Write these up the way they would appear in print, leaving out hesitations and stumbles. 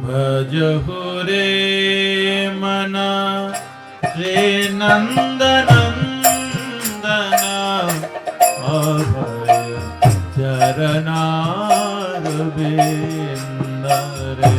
भजहु रे मना रे नंदनंदना अभय चरणार बिंद रे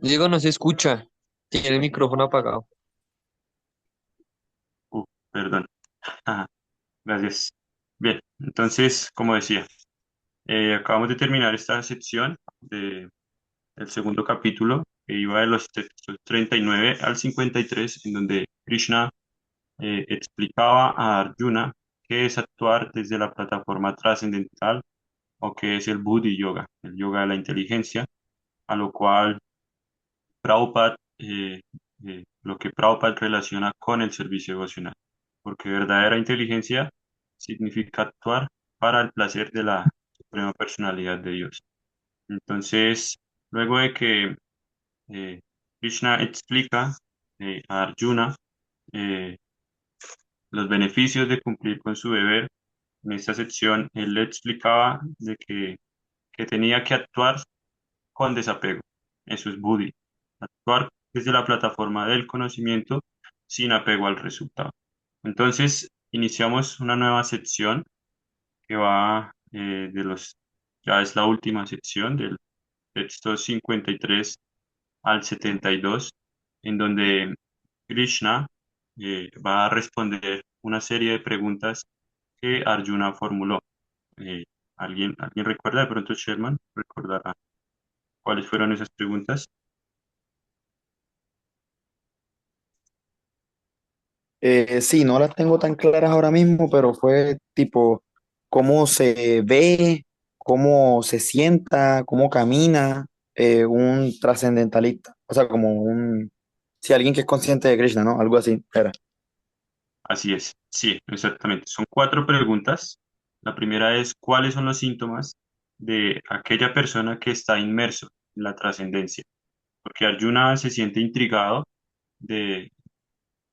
Diego no se escucha, tiene el micrófono apagado. Perdón. Ajá, gracias. Bien, entonces, como decía, acabamos de terminar esta sección del segundo capítulo que iba de los textos 39 al 53, en donde Krishna explicaba a Arjuna qué es actuar desde la plataforma trascendental o qué es el Buddhi Yoga, el yoga de la inteligencia, a lo cual Prabhupada, lo que Prabhupada relaciona con el servicio devocional, porque verdadera inteligencia significa actuar para el placer de la suprema personalidad de Dios. Entonces, luego de que eh, Krishna explica a Arjuna eh, los beneficios de cumplir con su deber, en esta sección él le explicaba que tenía que actuar con desapego. Eso es Buddhi. Actuar desde la plataforma del conocimiento sin apego al resultado. Entonces, iniciamos una nueva sección que va ya es la última sección del texto 53 al 72, en donde Krishna va a responder una serie de preguntas que Arjuna formuló. Eh, ¿Alguien recuerda? De pronto Sherman recordará cuáles fueron esas preguntas. Sí, no las tengo tan claras ahora mismo, pero fue tipo cómo se ve, cómo se sienta, cómo camina un trascendentalista. O sea, como si alguien que es consciente de Krishna, ¿no? Algo así, era. Así es, sí, exactamente. Son cuatro preguntas. La primera es, ¿cuáles son los síntomas de aquella persona que está inmerso en la trascendencia? Porque Arjuna se siente intrigado de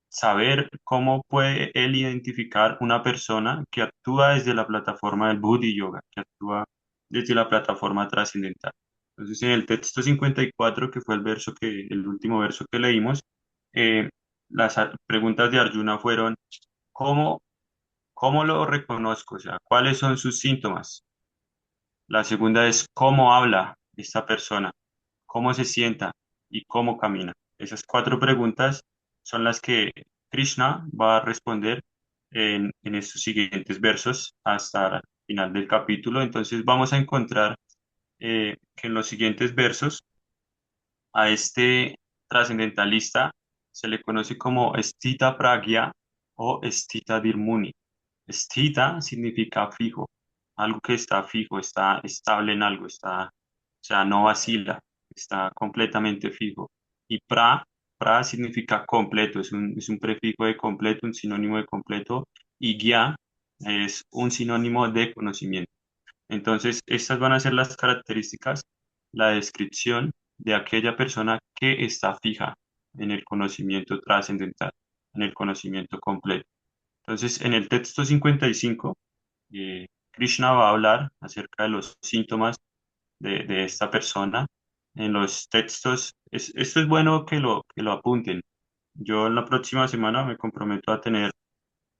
saber cómo puede él identificar una persona que actúa desde la plataforma del Buddhi Yoga, que actúa desde la plataforma trascendental. Entonces, en el texto 54, que fue el último verso que leímos, eh, preguntas de Arjuna fueron, ¿cómo, cómo lo reconozco? O sea, ¿cuáles son sus síntomas? La segunda es, ¿cómo habla esta persona? ¿Cómo se sienta y cómo camina? Esas cuatro preguntas son las que Krishna va a responder en estos siguientes versos hasta el final del capítulo. Entonces vamos a encontrar que en los siguientes versos a este trascendentalista se le conoce como Stita Pragya o Stita Dirmuni. Stita significa fijo, algo que está fijo, está estable en algo, o sea, no vacila, está completamente fijo. Y pra significa completo, es un prefijo de completo, un sinónimo de completo, y gya es un sinónimo de conocimiento. Entonces, estas van a ser las características, la descripción de aquella persona que está fija en el conocimiento trascendental, en el conocimiento completo. Entonces, en el texto 55, Krishna va a hablar acerca de los síntomas de esta persona en los textos. Esto es bueno que lo apunten. Yo en la próxima semana me comprometo a tener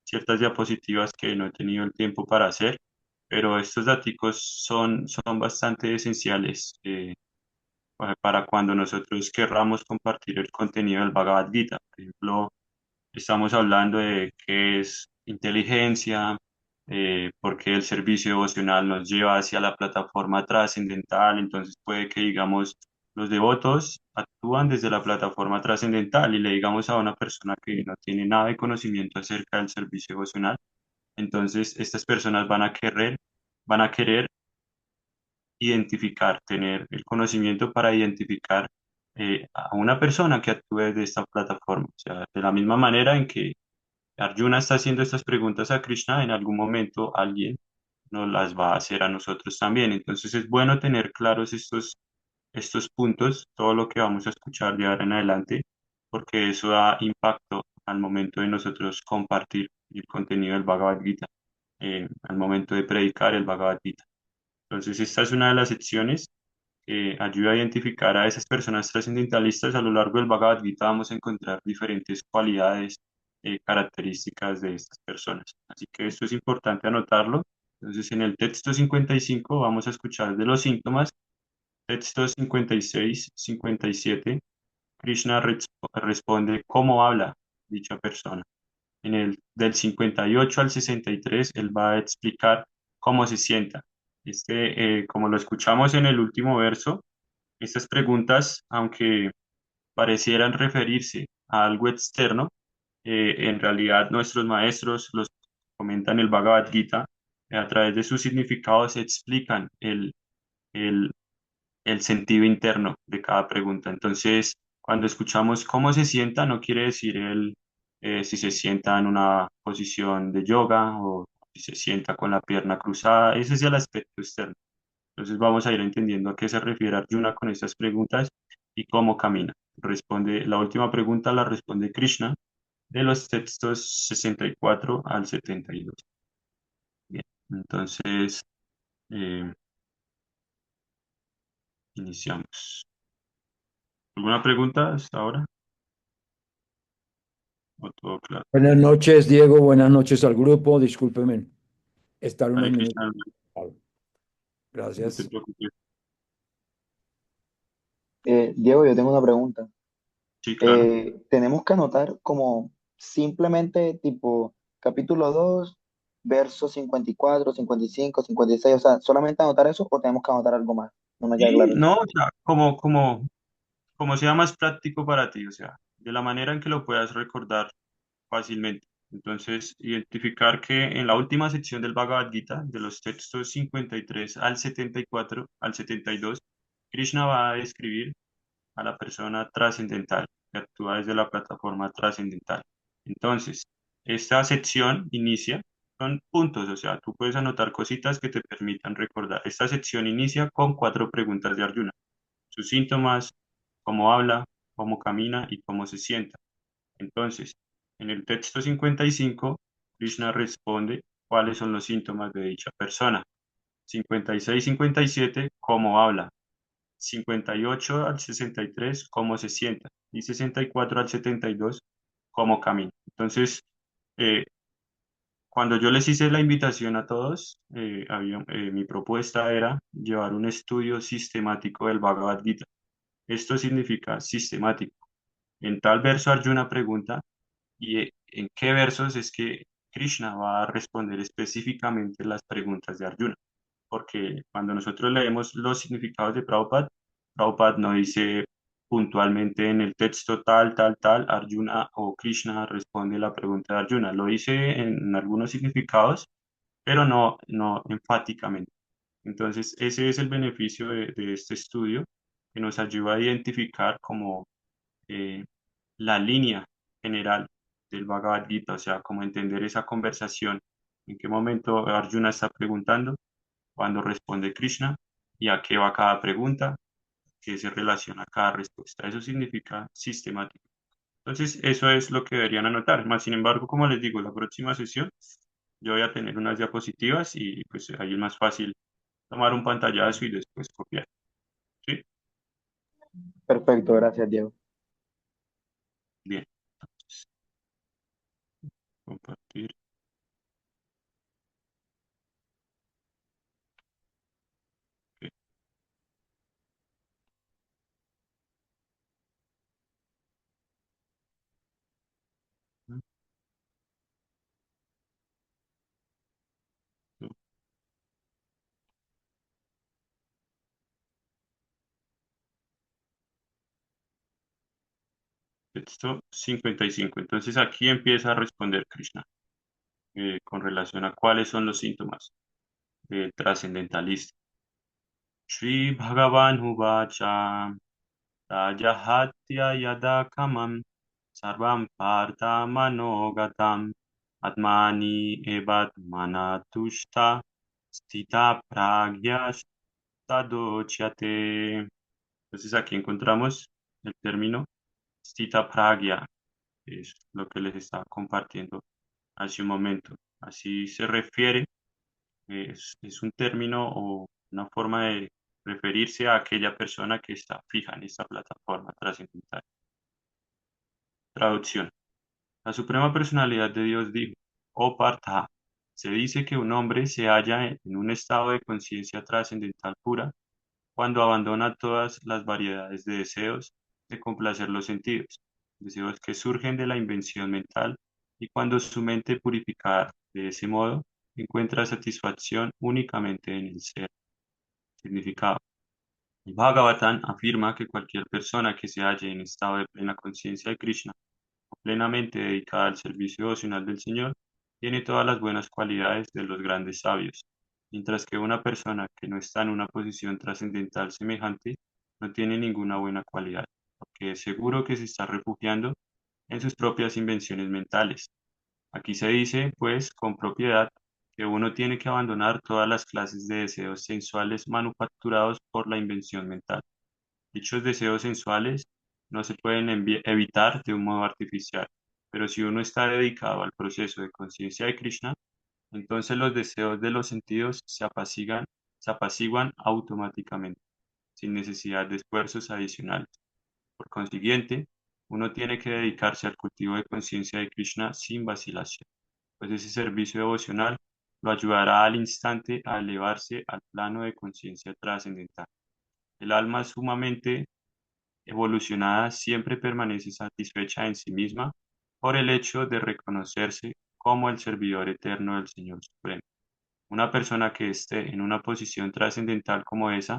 ciertas diapositivas que no he tenido el tiempo para hacer, pero estos daticos son bastante esenciales para cuando nosotros querramos compartir el contenido del Bhagavad Gita. Por ejemplo, estamos hablando de qué es inteligencia, por qué el servicio devocional nos lleva hacia la plataforma trascendental. Entonces puede que, digamos, los devotos actúan desde la plataforma trascendental y le digamos a una persona que no tiene nada de conocimiento acerca del servicio devocional. Entonces estas personas van a querer identificar, tener el conocimiento para identificar a una persona que actúe de esta plataforma. O sea, de la misma manera en que Arjuna está haciendo estas preguntas a Krishna, en algún momento alguien nos las va a hacer a nosotros también. Entonces es bueno tener claros estos puntos, todo lo que vamos a escuchar de ahora en adelante, porque eso da impacto al momento de nosotros compartir el contenido del Bhagavad Gita, al momento de predicar el Bhagavad Gita. Entonces esta es una de las secciones que ayuda a identificar a esas personas trascendentalistas. A lo largo del Bhagavad Gita vamos a encontrar diferentes cualidades, características de estas personas. Así que esto es importante anotarlo. Entonces, en el texto 55 vamos a escuchar de los síntomas. Texto 56, 57, Krishna responde cómo habla dicha persona. En el del 58 al 63, él va a explicar cómo se sienta. Como lo escuchamos en el último verso, estas preguntas, aunque parecieran referirse a algo externo, en realidad nuestros maestros los comentan el Bhagavad Gita, a través de sus significados explican el, el sentido interno de cada pregunta. Entonces, cuando escuchamos cómo se sienta, no quiere decir si se sienta en una posición de yoga o si se sienta con la pierna cruzada, ese es el aspecto externo. Entonces vamos a ir entendiendo a qué se refiere Arjuna con estas preguntas y cómo camina. La última pregunta la responde Krishna de los textos 64 al 72. Bien, entonces eh, iniciamos. ¿Alguna pregunta hasta ahora? ¿O todo claro? Buenas noches, Diego. Buenas noches al grupo. Discúlpeme estar unos Hare minutos. Krishna, no te Gracias. preocupes. Diego, yo tengo una pregunta. Sí, claro. Tenemos que anotar como simplemente tipo capítulo 2 versos 54, 55, 56, o sea, solamente anotar eso o tenemos que anotar algo más. No me queda Sí, claro eso. no, o sea, como sea más práctico para ti, o sea, de la manera en que lo puedas recordar fácilmente. Entonces, identificar que en la última sección del Bhagavad Gita, de los textos 53 al 74, al 72, Krishna va a describir a la persona trascendental que actúa desde la plataforma trascendental. Entonces, esta sección inicia con puntos, o sea, tú puedes anotar cositas que te permitan recordar. Esta sección inicia con 4 preguntas de Arjuna: sus síntomas, cómo habla, cómo camina y cómo se sienta. Entonces, en el texto 55, Krishna responde cuáles son los síntomas de dicha persona. 56, 57, cómo habla. 58 al 63, cómo se sienta. Y 64 al 72, cómo camina. Entonces, eh, cuando yo les hice la invitación a todos, mi propuesta era llevar un estudio sistemático del Bhagavad Gita. Esto significa sistemático. En tal verso Arjuna pregunta, ¿y en qué versos es que Krishna va a responder específicamente las preguntas de Arjuna? Porque cuando nosotros leemos los significados de Prabhupada, Prabhupada no dice puntualmente en el texto tal, tal, tal, Arjuna o Krishna responde la pregunta de Arjuna. Lo dice en algunos significados, pero no enfáticamente. Entonces, ese es el beneficio de este estudio, que nos ayuda a identificar como eh, la línea general del Bhagavad Gita, o sea, como entender esa conversación, en qué momento Arjuna está preguntando, cuándo responde Krishna y a qué va cada pregunta, qué se relaciona cada respuesta. Eso significa sistemático. Entonces, eso es lo que deberían anotar. Más sin embargo, como les digo, la próxima sesión Yo voy a tener unas diapositivas y pues ahí es más fácil tomar un pantallazo y después copiar. ¿Sí? Perfecto, gracias, Diego. Bien. Entonces, compartir. Ok. Texto 55. Entonces aquí empieza a responder Krishna con relación a cuáles son los síntomas del trascendentalista. Shri Bhagavan Uvacha Rajahatya Yada Kamam Sarvam Partha Manogatam Atmani Evat Manatushta Stita Pragya Tadochyate. Entonces aquí encontramos el término Stita Pragya, que es lo que les estaba compartiendo hace un momento. Así se refiere, es un término o una forma de referirse a aquella persona que está fija en esta plataforma trascendental. Traducción. La Suprema Personalidad de Dios dijo, oh Partha, se dice que un hombre se halla en un estado de conciencia trascendental pura cuando abandona todas las variedades de deseos de complacer los sentidos, deseos que surgen de la invención mental, y cuando su mente purificada de ese modo encuentra satisfacción únicamente en el ser. Significado. El Bhagavatam afirma que cualquier persona que se halle en estado de plena conciencia de Krishna o plenamente dedicada al servicio devocional del Señor, tiene todas las buenas cualidades de los grandes sabios, mientras que una persona que no está en una posición trascendental semejante no tiene ninguna buena cualidad, porque es seguro que se está refugiando en sus propias invenciones mentales. Aquí se dice, pues, con propiedad, que uno tiene que abandonar todas las clases de deseos sensuales manufacturados por la invención mental. Dichos deseos sensuales no se pueden evitar de un modo artificial, pero si uno está dedicado al proceso de conciencia de Krishna, entonces los deseos de los sentidos se apaciguan automáticamente, sin necesidad de esfuerzos adicionales. Por consiguiente, uno tiene que dedicarse al cultivo de conciencia de Krishna sin vacilación, pues ese servicio devocional lo ayudará al instante a elevarse al plano de conciencia trascendental. El alma sumamente evolucionada siempre permanece satisfecha en sí misma por el hecho de reconocerse como el servidor eterno del Señor Supremo. Una persona que esté en una posición trascendental como esa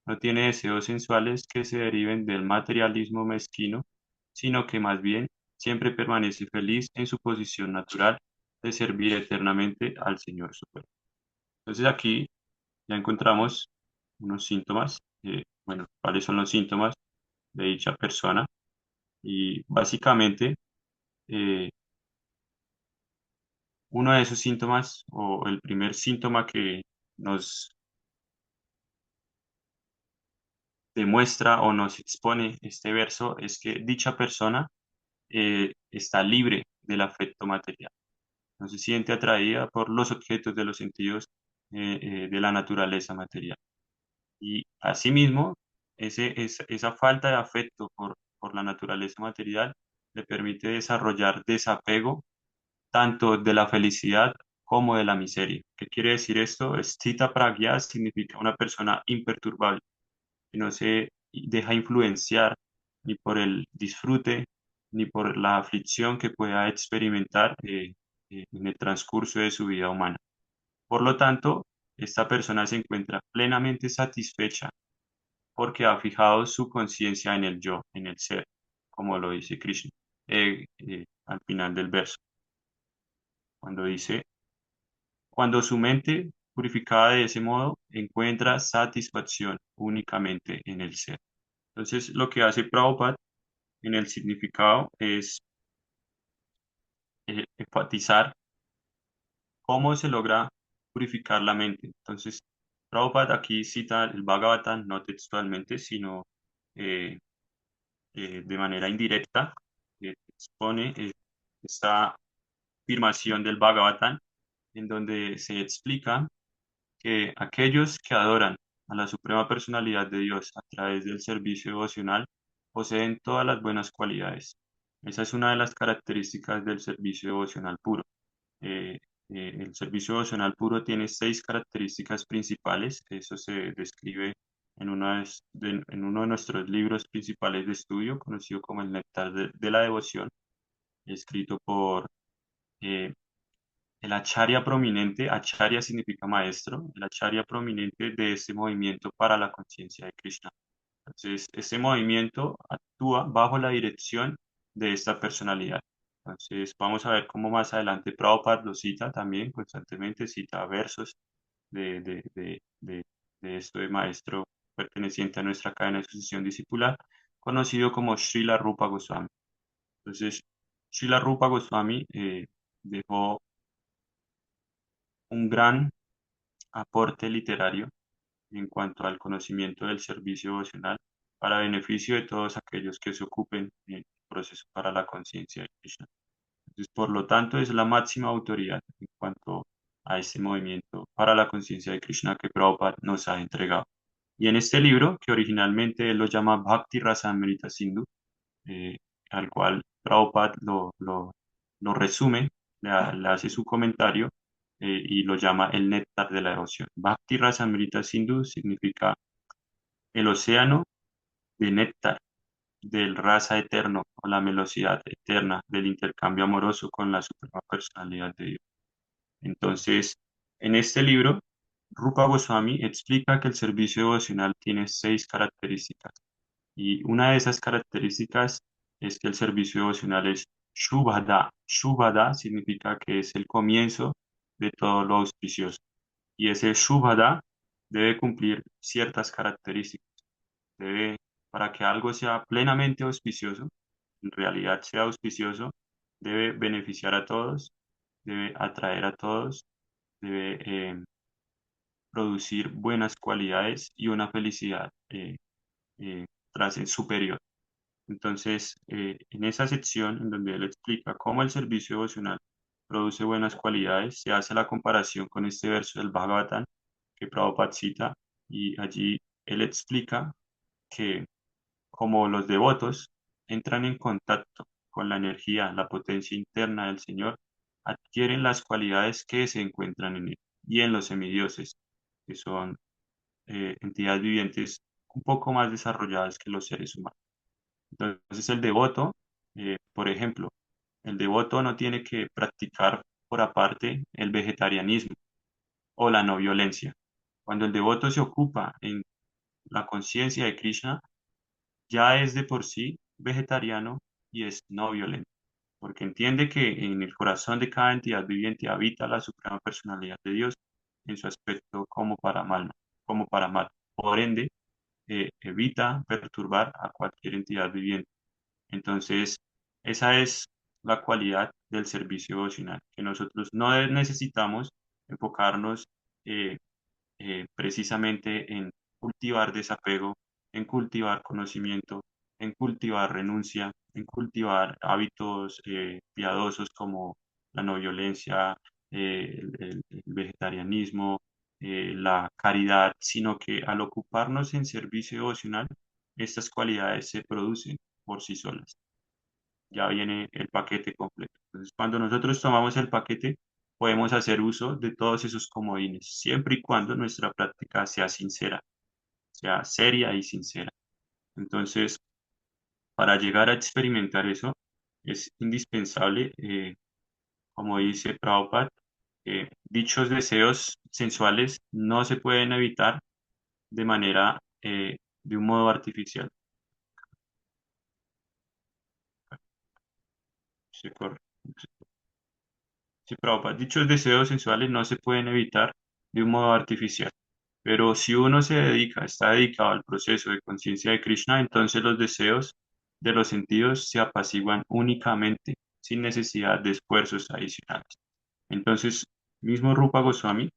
no tiene deseos sensuales que se deriven del materialismo mezquino, sino que más bien siempre permanece feliz en su posición natural de servir eternamente al Señor Supremo. Entonces aquí ya encontramos unos síntomas, bueno, cuáles son los síntomas de dicha persona y básicamente eh, uno de esos síntomas o el primer síntoma que nos demuestra o nos expone este verso es que dicha persona está libre del afecto material. No se siente atraída por los objetos de los sentidos de la naturaleza material. Y asimismo, esa falta de afecto por la naturaleza material le permite desarrollar desapego tanto de la felicidad como de la miseria. ¿Qué quiere decir esto? Sthita pragya significa una persona imperturbable, que no se deja influenciar ni por el disfrute ni por la aflicción que pueda experimentar en el transcurso de su vida humana. Por lo tanto, esta persona se encuentra plenamente satisfecha porque ha fijado su conciencia en el yo, en el ser, como lo dice Krishna al final del verso, cuando dice cuando su mente, purificada de ese modo, encuentra satisfacción únicamente en el ser. Entonces, lo que hace Prabhupada en el significado es enfatizar cómo se logra purificar la mente. Entonces, Prabhupada aquí cita el Bhagavatam no textualmente, sino eh, de manera indirecta, expone esta afirmación del Bhagavatam en donde se explica que aquellos que adoran a la Suprema Personalidad de Dios a través del servicio devocional poseen todas las buenas cualidades. Esa es una de las características del servicio devocional puro. Eh, el servicio devocional puro tiene 6 características principales. Eso se describe en uno de nuestros libros principales de estudio, conocido como el Néctar de la Devoción, escrito por eh, el acharya prominente. Acharya significa maestro, el acharya prominente de este movimiento para la conciencia de Krishna. Entonces, este movimiento actúa bajo la dirección de esta personalidad. Entonces, vamos a ver cómo más adelante Prabhupada lo cita también, constantemente cita versos de, de, de, de, de este maestro perteneciente a nuestra cadena de sucesión discipular, conocido como Srila Rupa Goswami. Entonces, Srila Rupa Goswami dejó un gran aporte literario en cuanto al conocimiento del servicio devocional para beneficio de todos aquellos que se ocupen en el proceso para la conciencia de Krishna. Entonces, por lo tanto, es la máxima autoridad en cuanto a este movimiento para la conciencia de Krishna que Prabhupada nos ha entregado. Y en este libro, que originalmente él lo llama Bhakti Rasamrita Sindhu, eh, al cual Prabhupada lo resume, le hace su comentario y lo llama el néctar de la devoción. Bhakti Rasamrita Sindhu significa el océano de néctar del rasa eterno o la velocidad eterna del intercambio amoroso con la suprema personalidad de Dios. Entonces, en este libro, Rupa Goswami explica que el servicio devocional tiene 6 características. Y una de esas características es que el servicio devocional es Shubhada. Shubhada significa que es el comienzo de todo lo auspicioso. Y ese Shubhada debe cumplir ciertas características. Debe, para que algo sea plenamente auspicioso, en realidad sea auspicioso, debe beneficiar a todos, debe atraer a todos, debe producir buenas cualidades y una felicidad eh, superior. Entonces, en esa sección en donde él explica cómo el servicio devocional produce buenas cualidades, se hace la comparación con este verso del Bhagavatam que Prabhupada cita, y allí él explica que como los devotos entran en contacto con la energía, la potencia interna del Señor, adquieren las cualidades que se encuentran en él y en los semidioses, que son entidades vivientes un poco más desarrolladas que los seres humanos. Entonces el devoto, por ejemplo, el devoto no tiene que practicar por aparte el vegetarianismo o la no violencia. Cuando el devoto se ocupa en la conciencia de Krishna, ya es de por sí vegetariano y es no violento, porque entiende que en el corazón de cada entidad viviente habita la suprema personalidad de Dios en su aspecto como para mal, como para mal. Por ende, evita perturbar a cualquier entidad viviente. Entonces, esa es la cualidad del servicio devocional, que nosotros no necesitamos enfocarnos eh, precisamente en cultivar desapego, en cultivar conocimiento, en cultivar renuncia, en cultivar hábitos piadosos como la no violencia, el vegetarianismo, la caridad, sino que al ocuparnos en servicio devocional, estas cualidades se producen por sí solas. Ya viene el paquete completo. Entonces, cuando nosotros tomamos el paquete, podemos hacer uso de todos esos comodines, siempre y cuando nuestra práctica sea sincera, sea seria y sincera. Entonces, para llegar a experimentar eso, es indispensable, como dice Prabhupada, dichos deseos sensuales no se pueden evitar de manera, de un modo artificial. Se corre. Sí, Prabhupada, dichos deseos sensuales no se pueden evitar de un modo artificial, pero si uno está dedicado al proceso de conciencia de Krishna, entonces los deseos de los sentidos se apaciguan únicamente, sin necesidad de esfuerzos adicionales. Entonces, mismo Rupa Goswami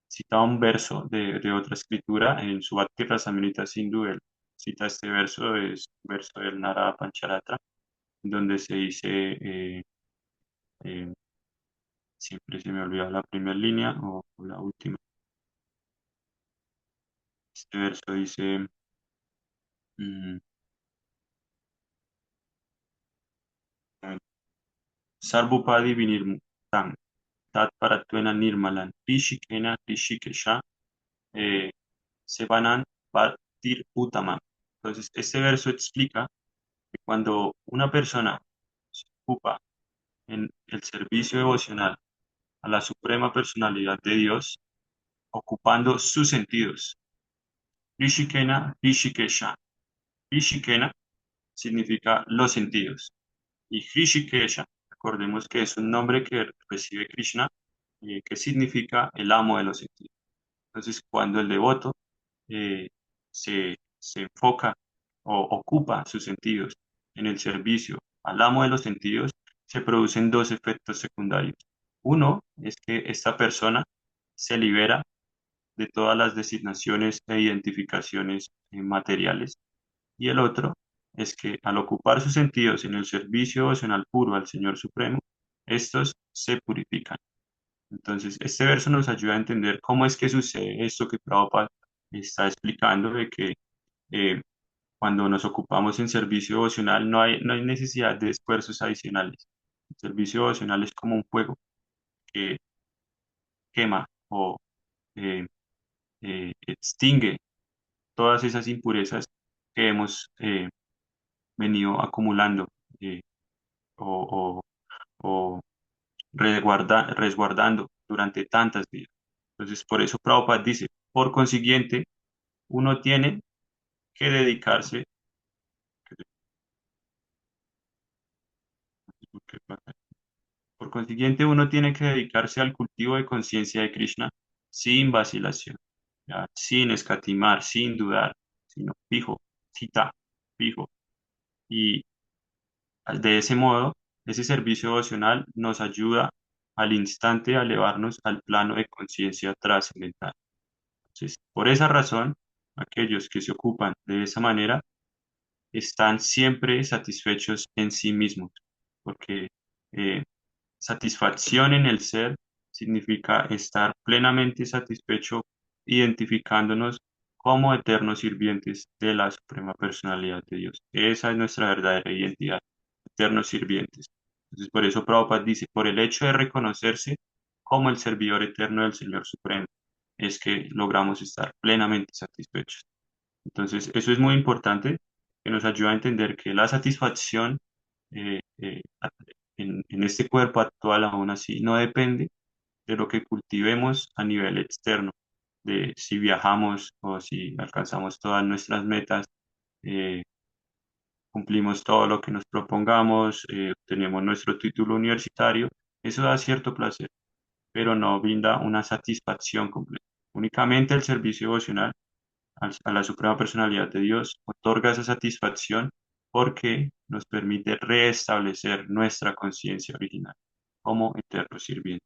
cita un verso de otra escritura en su Bhakti Rasamrita Sindhu. Él cita este verso, es un verso del Narada Pancharatra, donde se dice, eh, Siempre se me olvida la primera línea o la última. Este verso dice, mm, Sarvupadi vinirmuktang, tat parattvena nirmalan, rishikena rishikesha, eh, sevanan partir utama. Entonces, este verso explica que cuando una persona se ocupa en el servicio devocional a la suprema personalidad de Dios, ocupando sus sentidos, rishikena rishikesha. Rishikena significa los sentidos. Y Hrishikesha, recordemos que es un nombre que recibe Krishna, que significa el amo de los sentidos. Entonces, cuando el devoto eh, se enfoca o ocupa sus sentidos en el servicio al amo de los sentidos, se producen dos efectos secundarios. Uno es que esta persona se libera de todas las designaciones e identificaciones materiales. Y el otro es que al ocupar sus sentidos en el servicio devocional puro al Señor Supremo, estos se purifican. Entonces, este verso nos ayuda a entender cómo es que sucede esto que Prabhupada está explicando, de que eh, cuando nos ocupamos en servicio devocional no hay necesidad de esfuerzos adicionales. El servicio devocional es como un fuego que quema o eh, extingue todas esas impurezas que hemos venido acumulando eh, o, o resguardando durante tantas vidas. Entonces, por eso Prabhupada dice, por consiguiente, uno tiene que dedicarse, por consiguiente, uno tiene que dedicarse al cultivo de conciencia de Krishna sin vacilación, ¿ya? Sin escatimar, sin dudar, sino fijo, cita, fijo. Y de ese modo, ese servicio devocional nos ayuda al instante a elevarnos al plano de conciencia trascendental. Entonces, por esa razón, aquellos que se ocupan de esa manera están siempre satisfechos en sí mismos, porque eh, satisfacción en el ser significa estar plenamente satisfecho, identificándonos como eternos sirvientes de la Suprema Personalidad de Dios. Esa es nuestra verdadera identidad, eternos sirvientes. Entonces, por eso Prabhupada dice, por el hecho de reconocerse como el servidor eterno del Señor Supremo, es que logramos estar plenamente satisfechos. Entonces, eso es muy importante, que nos ayuda a entender que la satisfacción eh, eh, en este cuerpo actual aún así no depende de lo que cultivemos a nivel externo, de si viajamos o si alcanzamos todas nuestras metas, eh, cumplimos todo lo que nos propongamos, tenemos nuestro título universitario, eso da cierto placer, pero no brinda una satisfacción completa. Únicamente el servicio devocional a la Suprema Personalidad de Dios otorga esa satisfacción porque nos permite restablecer nuestra conciencia original como eterno sirviente.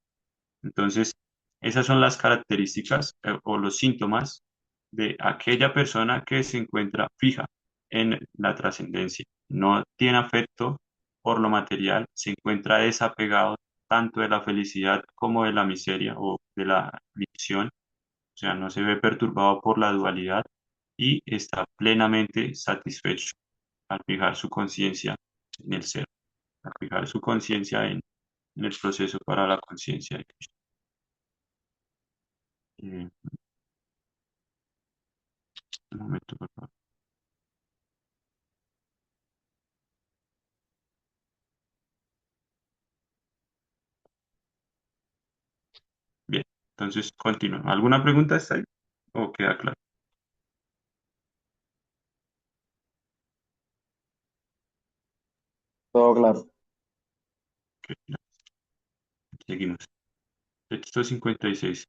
Entonces, esas son las características o los síntomas de aquella persona que se encuentra fija en la trascendencia. No tiene afecto por lo material, se encuentra desapegado tanto de la felicidad como de la miseria o de la aflicción, o sea, no se ve perturbado por la dualidad y está plenamente satisfecho al fijar su conciencia en el ser, al fijar su conciencia en el proceso para la conciencia de Cristo. Eh, un momento, por favor. Bien, entonces continúo. ¿Alguna pregunta está ahí? ¿O queda claro? Todo claro. Ok, ya. Seguimos. Texto 56.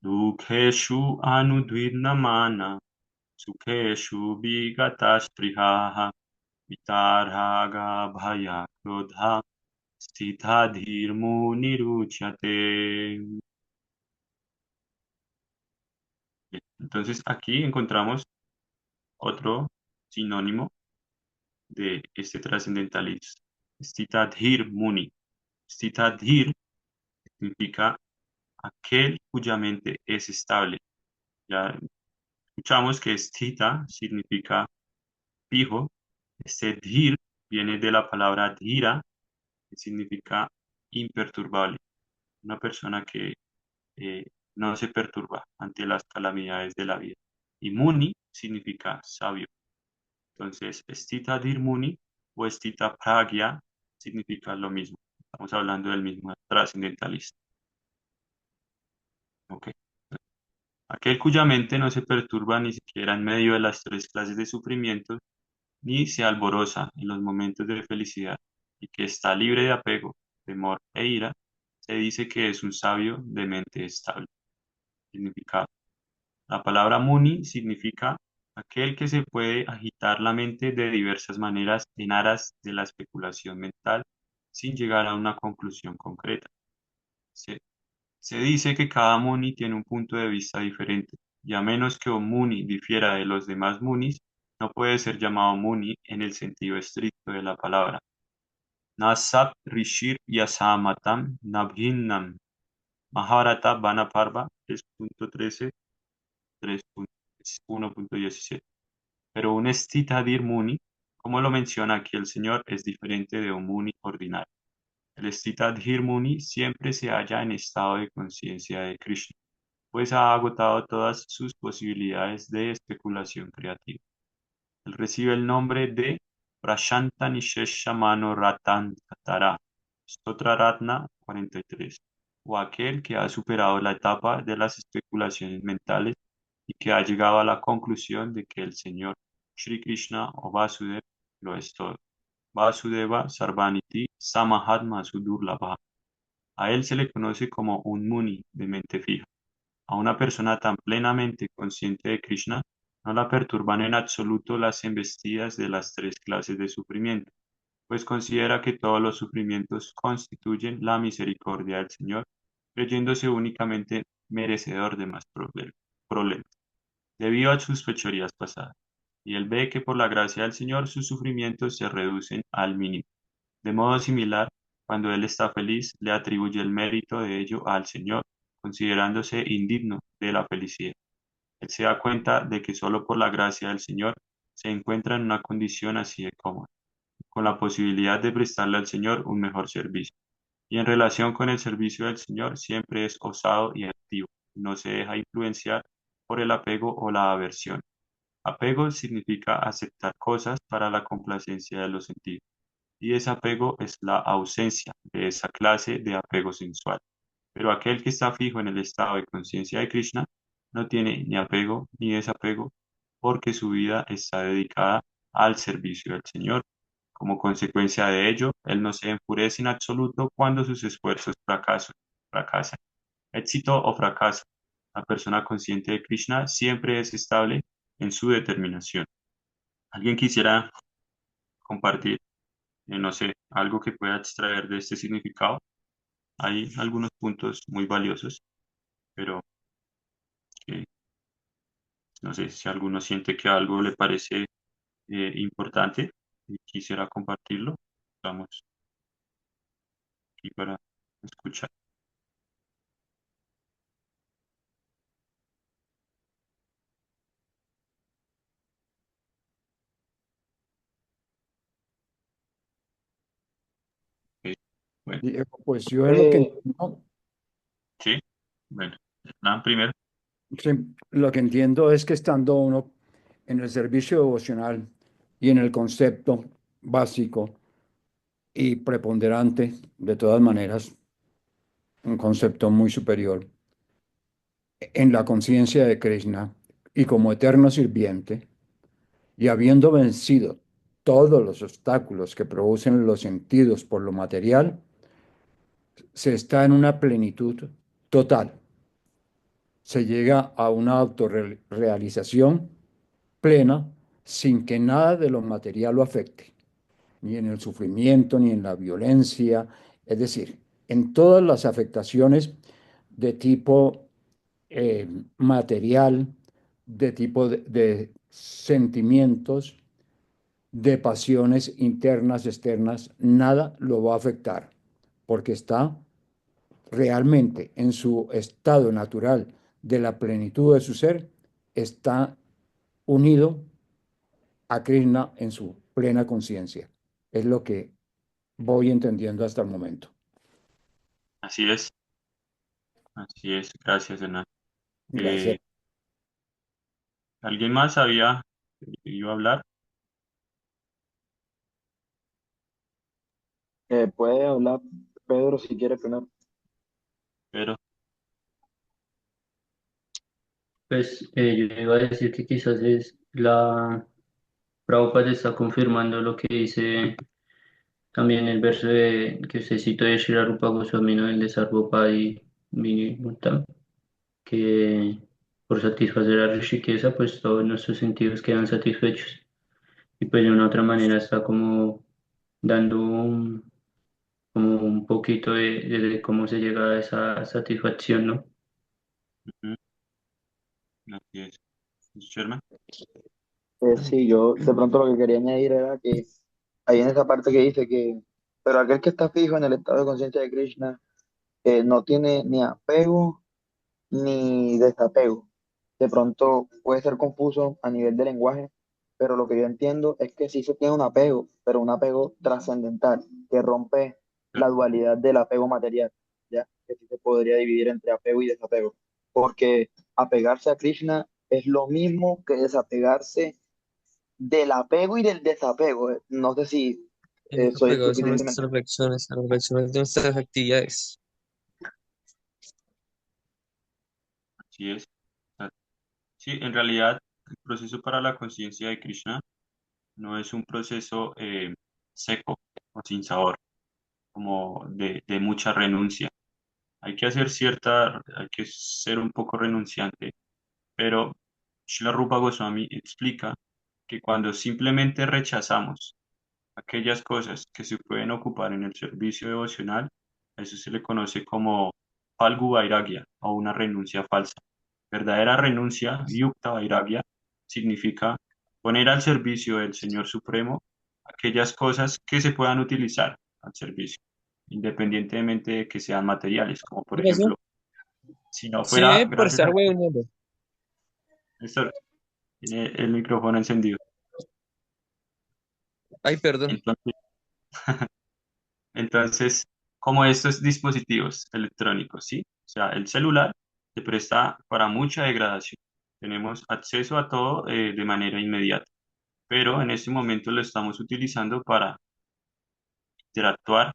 Dukheshu anudvirnamana, sukheshu vigatasprihaha, vitarhaga bhaya krodha, sthita dhirmu niruchyate. Bien, entonces aquí encontramos otro sinónimo de este trascendentalismo. Sthita dhir muni. Sthita dhir significa aquel cuya mente es estable. Ya escuchamos que stita significa fijo. Este dhir viene de la palabra dhira, que significa imperturbable. Una persona que eh, no se perturba ante las calamidades de la vida. Y muni significa sabio. Entonces, stita dhir muni o stita pragya significa lo mismo. Estamos hablando del mismo trascendentalista. Ok. Aquel cuya mente no se perturba ni siquiera en medio de las tres clases de sufrimientos, ni se alboroza en los momentos de felicidad, y que está libre de apego, temor e ira, se dice que es un sabio de mente estable. Significado. La palabra muni significa aquel que se puede agitar la mente de diversas maneras en aras de la especulación mental sin llegar a una conclusión concreta. Se, se dice que cada muni tiene un punto de vista diferente, y a menos que un muni difiera de los demás munis, no puede ser llamado muni en el sentido estricto de la palabra. Nasab Rishir Yasamatam Nabhinnam Maharata Vanaparva 3.13 3.1.17. Pero un Stitadir Muni, como lo menciona aquí el Señor, es diferente de un Muni ordinario. El Stitadir Muni siempre se halla en estado de conciencia de Krishna, pues ha agotado todas sus posibilidades de especulación creativa. Él recibe el nombre de Prashanta Nishesha Mano Ratan Tatara, Stotra Ratna 43, o aquel que ha superado la etapa de las especulaciones mentales y que ha llegado a la conclusión de que el Señor Sri Krishna o Vasudeva lo es todo. Vasudeva Sarvaniti Samahatma Sudurlabha. A él se le conoce como un Muni de mente fija. A una persona tan plenamente consciente de Krishna no la perturban en absoluto las embestidas de las tres clases de sufrimiento, pues considera que todos los sufrimientos constituyen la misericordia del Señor, creyéndose únicamente merecedor de más problemas, debido a sus fechorías pasadas. Y él ve que por la gracia del Señor sus sufrimientos se reducen al mínimo. De modo similar, cuando él está feliz, le atribuye el mérito de ello al Señor, considerándose indigno de la felicidad. Él se da cuenta de que solo por la gracia del Señor se encuentra en una condición así de cómoda, con la posibilidad de prestarle al Señor un mejor servicio. Y en relación con el servicio del Señor siempre es osado y activo, no se deja influenciar por el apego o la aversión. Apego significa aceptar cosas para la complacencia de los sentidos, y desapego es la ausencia de esa clase de apego sensual. Pero aquel que está fijo en el estado de conciencia de Krishna no tiene ni apego ni desapego porque su vida está dedicada al servicio del Señor. Como consecuencia de ello, él no se enfurece en absoluto cuando sus esfuerzos fracasan. Éxito o fracaso. La persona consciente de Krishna siempre es estable en su determinación. ¿Alguien quisiera compartir, no sé, algo que pueda extraer de este significado? Hay algunos puntos muy valiosos, pero que no sé si alguno siente que algo le parece importante y quisiera compartirlo. Estamos aquí para escuchar. Ok, bueno, Diego, pues yo en lo que entiendo, sí, bueno, nada, primero, sí, lo que entiendo es que estando uno en el servicio devocional y en el concepto básico y preponderante, de todas maneras, un concepto muy superior, en la conciencia de Krishna y como eterno sirviente, y habiendo vencido todos los obstáculos que producen los sentidos por lo material, se está en una plenitud total. Se llega a una autorrealización plena sin que nada de lo material lo afecte, ni en el sufrimiento, ni en la violencia, es decir, en todas las afectaciones de tipo material, de tipo de sentimientos, de pasiones internas, externas, nada lo va a afectar, porque está realmente en su estado natural de la plenitud de su ser, está unido a Krishna en su plena conciencia. Es lo que voy entendiendo hasta el momento. Así es. Gracias, Hernán. Gracias. Eh, ¿Alguien más sabía que iba a hablar? Puede hablar Pedro si quiere primero. Pero Pues yo iba a decir que quizás es la Prabhupada está confirmando lo que dice también el verso que usted citó de Srila Rupa Goswami, ¿no? El de Sarvopadi Vinimuttam, que por satisfacer a Rishikesa, pues todos nuestros sentidos quedan satisfechos. Y pues de una otra manera está como dando como un poquito de cómo se llega a esa satisfacción, ¿no? ujú, así es. Sherman. Sí, yo de pronto lo que quería añadir era que ahí en esa parte que dice que, pero aquel que está fijo en el estado de conciencia de Krishna no tiene ni apego ni desapego. De pronto puede ser confuso a nivel de lenguaje, pero lo que yo entiendo es que sí se tiene un apego, pero un apego trascendental, que rompe la dualidad del apego material, ¿ya? Que sí se podría dividir entre apego y desapego, porque apegarse a Krishna es lo mismo que desapegarse del apego y del desapego. No sé si Estamos soy apegados suficientemente. a las reflexiones de nuestras actividades. Así es. Sí, en realidad el proceso para la conciencia de Krishna no es un proceso seco o sin sabor, como de mucha renuncia. Hay que ser un poco renunciante, pero Srila Rupa Goswami explica que cuando simplemente rechazamos aquellas cosas que se pueden ocupar en el servicio devocional, a eso se le conoce como Falgu Vairagya o una renuncia falsa. Verdadera renuncia, Yukta Vairagya, significa poner al servicio del Señor Supremo aquellas cosas que se puedan utilizar al servicio, independientemente de que sean materiales, como por ¿Qué pasó? ejemplo, si no Sí, fuera por gracias estar a ti, huevoneando. Néstor, tiene el micrófono encendido. Ay, perdón. Entonces, entonces, como estos dispositivos electrónicos, ¿sí? O sea, el celular se presta para mucha degradación. Tenemos acceso a todo de manera inmediata, pero en este momento lo estamos utilizando para interactuar,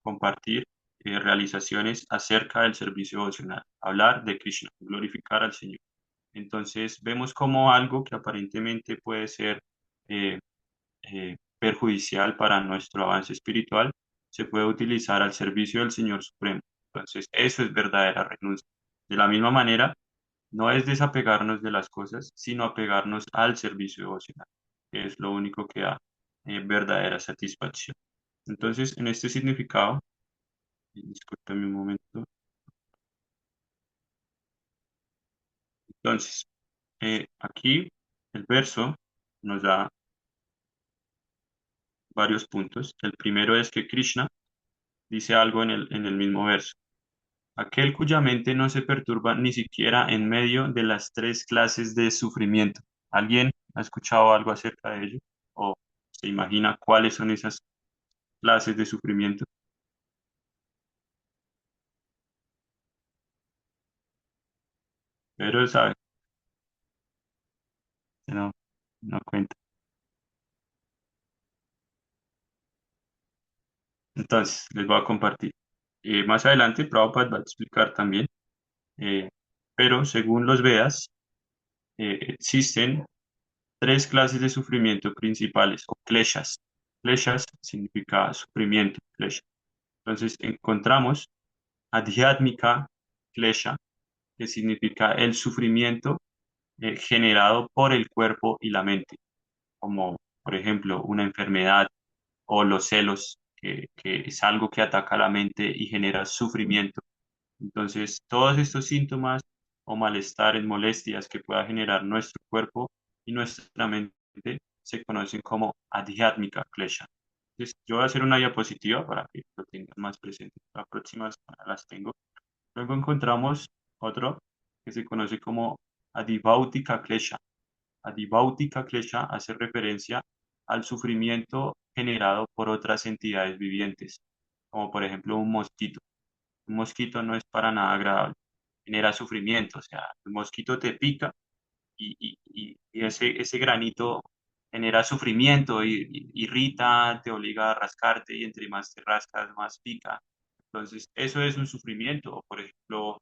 compartir realizaciones acerca del servicio devocional, hablar de Krishna, glorificar al Señor. Entonces, vemos como algo que aparentemente puede ser eh, perjudicial para nuestro avance espiritual, se puede utilizar al servicio del Señor Supremo. Entonces, eso es verdadera renuncia. De la misma manera, no es desapegarnos de las cosas, sino apegarnos al servicio devocional, que es lo único que da verdadera satisfacción. Entonces, en este significado, discúlpeme un momento. Entonces, aquí el verso nos da varios puntos. El primero es que Krishna dice algo en el mismo verso. Aquel cuya mente no se perturba ni siquiera en medio de las tres clases de sufrimiento. ¿Alguien ha escuchado algo acerca de ello? ¿O se imagina cuáles son esas clases de sufrimiento? Pero sabe, no, no cuenta. Entonces, les voy a compartir. Más adelante, Prabhupada va a explicar también, eh, pero según los Vedas, existen tres clases de sufrimiento principales, o kleshas. Kleshas significa sufrimiento, klesha. Entonces, encontramos Adhyatmika klesha, que significa el sufrimiento generado por el cuerpo y la mente, como por ejemplo una enfermedad o los celos, que es algo que ataca la mente y genera sufrimiento. Entonces, todos estos síntomas o malestares, molestias que pueda generar nuestro cuerpo y nuestra mente se conocen como adhyatmika klesha. Entonces, yo voy a hacer una diapositiva para que lo tengan más presente. La próxima semana las tengo. Luego encontramos otro que se conoce como Adivautika Klesha. Adivautika Klesha hace referencia al sufrimiento generado por otras entidades vivientes, como por ejemplo un mosquito. Un mosquito no es para nada agradable, genera sufrimiento, o sea, el mosquito te pica y ese granito genera sufrimiento, irrita, te obliga a rascarte y entre más te rascas, más pica. Entonces, eso es un sufrimiento. O, por ejemplo,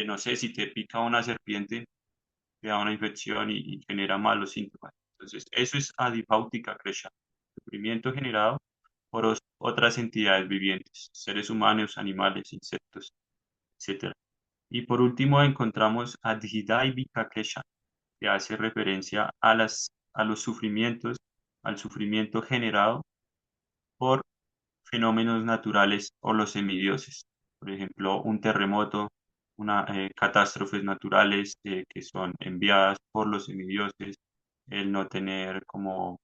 no sé, si te pica una serpiente, te da una infección y genera malos síntomas. Entonces, eso es adipáutica cresha, sufrimiento generado por otras entidades vivientes, seres humanos, animales, insectos, etcétera. Y por último encontramos adhidaivica cresha, que hace referencia a los sufrimientos, al sufrimiento generado por fenómenos naturales o los semidioses. Por ejemplo, un terremoto, una, catástrofes naturales que son enviadas por los semidioses, el no tener como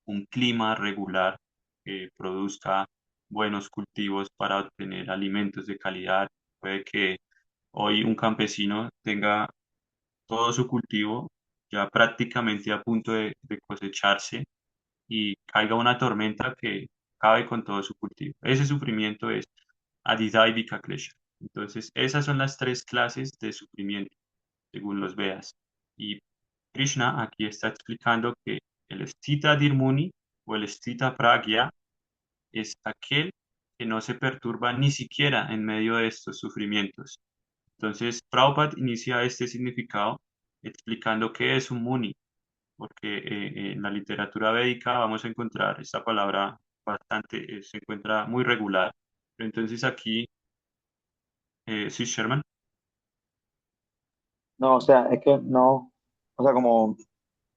un clima regular que produzca buenos cultivos para obtener alimentos de calidad. Puede que hoy un campesino tenga todo su cultivo ya prácticamente a punto de cosecharse y caiga una tormenta que acabe con todo su cultivo. Ese sufrimiento es Adidaivica Klesha. Entonces, esas son las tres clases de sufrimiento, según los Vedas. Y Krishna aquí está explicando que el Stita Dirmuni o el Stita Pragya es aquel que no se perturba ni siquiera en medio de estos sufrimientos. Entonces, Prabhupada inicia este significado explicando qué es un muni, porque en la literatura védica vamos a encontrar esta palabra bastante, se encuentra muy regular. Pero entonces aquí, sí, Sherman, No, o sea, es que no, o sea, como,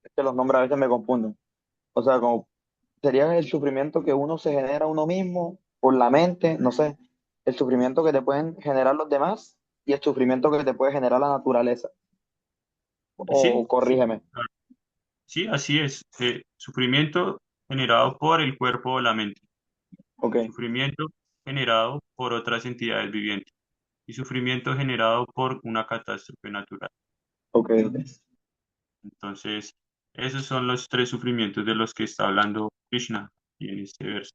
es que los nombres a veces me confunden. O sea, como sería el sufrimiento que uno se genera a uno mismo por la mente, no sé, el sufrimiento que te pueden generar los demás y el sufrimiento que te puede generar la naturaleza. O sí, corrígeme. sí, así es. Sufrimiento generado por el cuerpo o la mente, Ok, sufrimiento generado por otras entidades vivientes y sufrimiento generado por una catástrofe natural. ok. Entonces, esos son los tres sufrimientos de los que está hablando Krishna en este verso.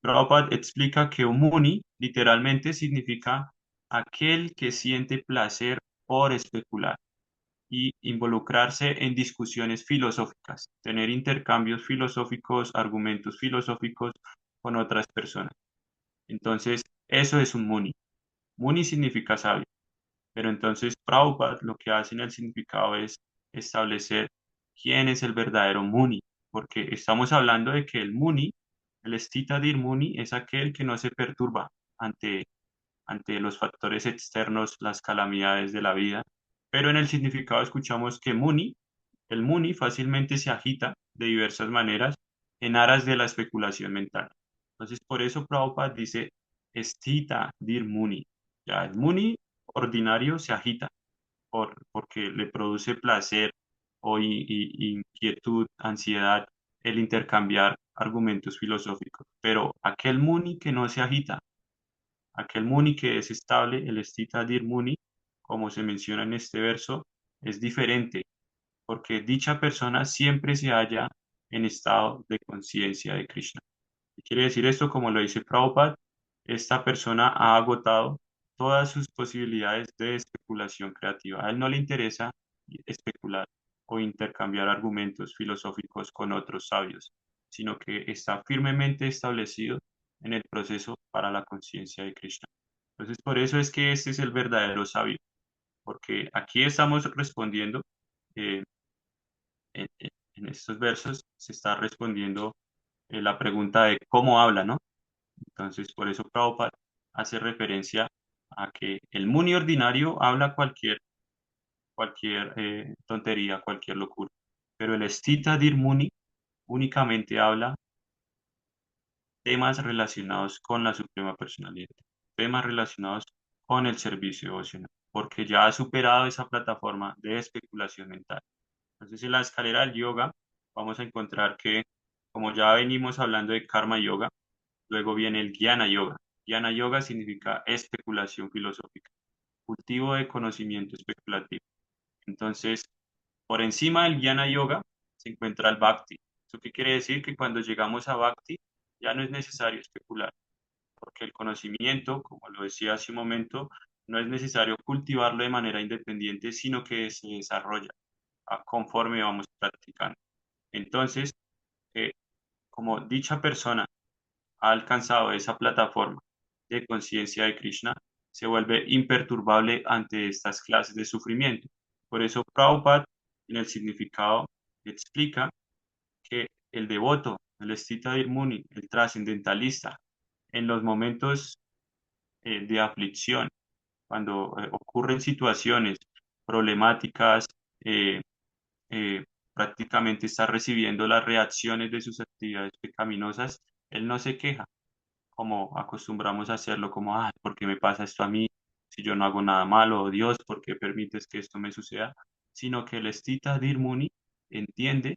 Prabhupada explica que Muni literalmente significa aquel que siente placer por especular y involucrarse en discusiones filosóficas, tener intercambios filosóficos, argumentos filosóficos con otras personas. Entonces, eso es un Muni. Muni significa sabio, pero entonces Prabhupada lo que hace en el significado es establecer quién es el verdadero Muni, porque estamos hablando de que el Muni, el Stitadir Muni, es aquel que no se perturba ante, ante los factores externos, las calamidades de la vida, pero en el significado escuchamos que Muni, el Muni fácilmente se agita de diversas maneras en aras de la especulación mental. Entonces, por eso Prabhupada dice Stita dir Muni. Ya, el Muni ordinario se agita porque le produce placer o inquietud, ansiedad, el intercambiar argumentos filosóficos. Pero aquel Muni que no se agita, aquel Muni que es estable, el Stita dir Muni, como se menciona en este verso, es diferente, porque dicha persona siempre se halla en estado de conciencia de Krishna. ¿Qué quiere decir esto? Como lo dice Prabhupada, esta persona ha agotado todas sus posibilidades de especulación creativa. A él no le interesa especular o intercambiar argumentos filosóficos con otros sabios, sino que está firmemente establecido en el proceso para la conciencia de Krishna. Entonces, por eso es que este es el verdadero sabio, porque aquí estamos respondiendo, eh, en estos versos se está respondiendo la pregunta de cómo habla, ¿no? Entonces, por eso Prabhupada hace referencia a que el Muni ordinario habla cualquier tontería, cualquier locura, pero el Stita Dir Muni únicamente habla temas relacionados con la Suprema Personalidad, temas relacionados con el servicio devocional, porque ya ha superado esa plataforma de especulación mental. Entonces, en la escalera del yoga vamos a encontrar que, como ya venimos hablando de karma yoga, luego viene el Jnana Yoga. Jnana Yoga significa especulación filosófica. cultivo de conocimiento especulativo. Entonces, por encima del Jnana Yoga se encuentra el Bhakti. ¿Eso qué quiere decir? Que cuando llegamos a Bhakti ya no es necesario especular, porque el conocimiento, como lo decía hace un momento, no es necesario cultivarlo de manera independiente, sino que se desarrolla conforme vamos practicando. Entonces, eh, como dicha persona ha alcanzado esa plataforma de conciencia de Krishna, se vuelve imperturbable ante estas clases de sufrimiento. Por eso Prabhupada en el significado explica que el devoto, el Sthita Muni, el trascendentalista, en los momentos de aflicción, cuando ocurren situaciones problemáticas, eh, eh, prácticamente está recibiendo las reacciones de sus actividades pecaminosas, él no se queja, como acostumbramos a hacerlo, como, ay, ¿por qué me pasa esto a mí? Si yo no hago nada malo, o Dios, ¿por qué permites que esto me suceda? Sino que el Estita Dirmuni entiende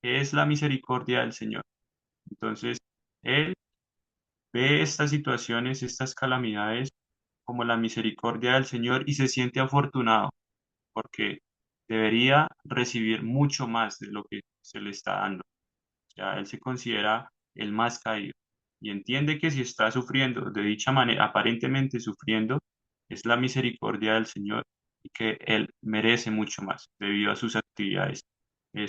que es la misericordia del Señor. Entonces, él ve estas situaciones, estas calamidades, como la misericordia del Señor y se siente afortunado, porque debería recibir mucho más de lo que se le está dando. O sea, él se considera el más caído y entiende que si está sufriendo de dicha manera, aparentemente sufriendo, es la misericordia del Señor y que él merece mucho más debido a sus actividades,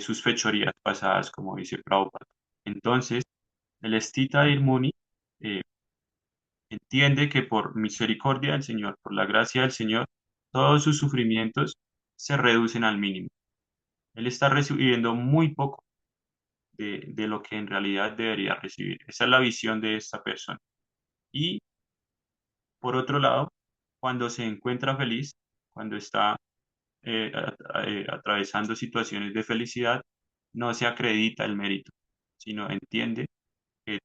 sus fechorías pasadas, como dice Prabhupada. Entonces, el Estita Irmuni eh, entiende que por misericordia del Señor, por la gracia del Señor, todos sus sufrimientos se reducen al mínimo. Él está recibiendo muy poco de lo que en realidad debería recibir. Esa es la visión de esta persona. Y por otro lado, cuando se encuentra feliz, cuando está atravesando situaciones de felicidad, no se acredita el mérito, sino entiende que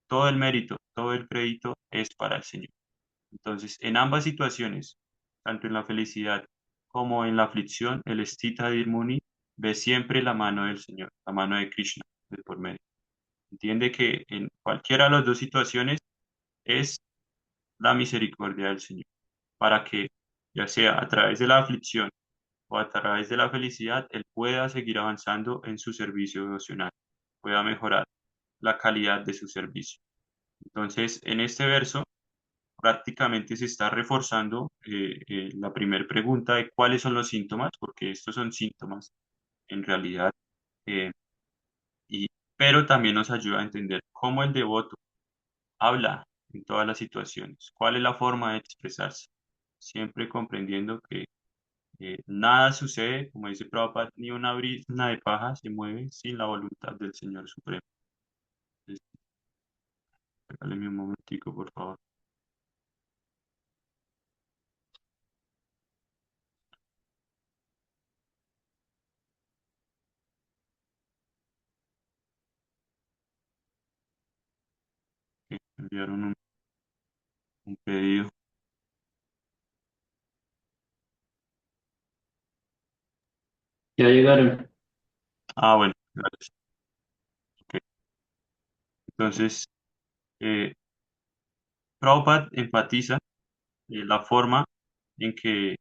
todo el mérito, todo el crédito es para el Señor. Entonces, en ambas situaciones, tanto en la felicidad como en la aflicción, el Stita Dirmuni ve siempre la mano del Señor, la mano de Krishna de por medio. Entiende que en cualquiera de las dos situaciones es la misericordia del Señor, para que ya sea a través de la aflicción o a través de la felicidad, Él pueda seguir avanzando en su servicio devocional, pueda mejorar la calidad de su servicio. Entonces, en este verso prácticamente se está reforzando la primera pregunta de cuáles son los síntomas, porque estos son síntomas en realidad, eh, y, pero también nos ayuda a entender cómo el devoto habla en todas las situaciones, cuál es la forma de expresarse, siempre comprendiendo que nada sucede, como dice Prabhupada, ni una brizna de paja se mueve sin la voluntad del Señor Supremo. Entonces, regáleme un momentico, por favor. Que me enviaron un pedido. Ya llegaron. Ah, bueno, gracias. Ok. Entonces, eh, Prabhupada enfatiza la forma en que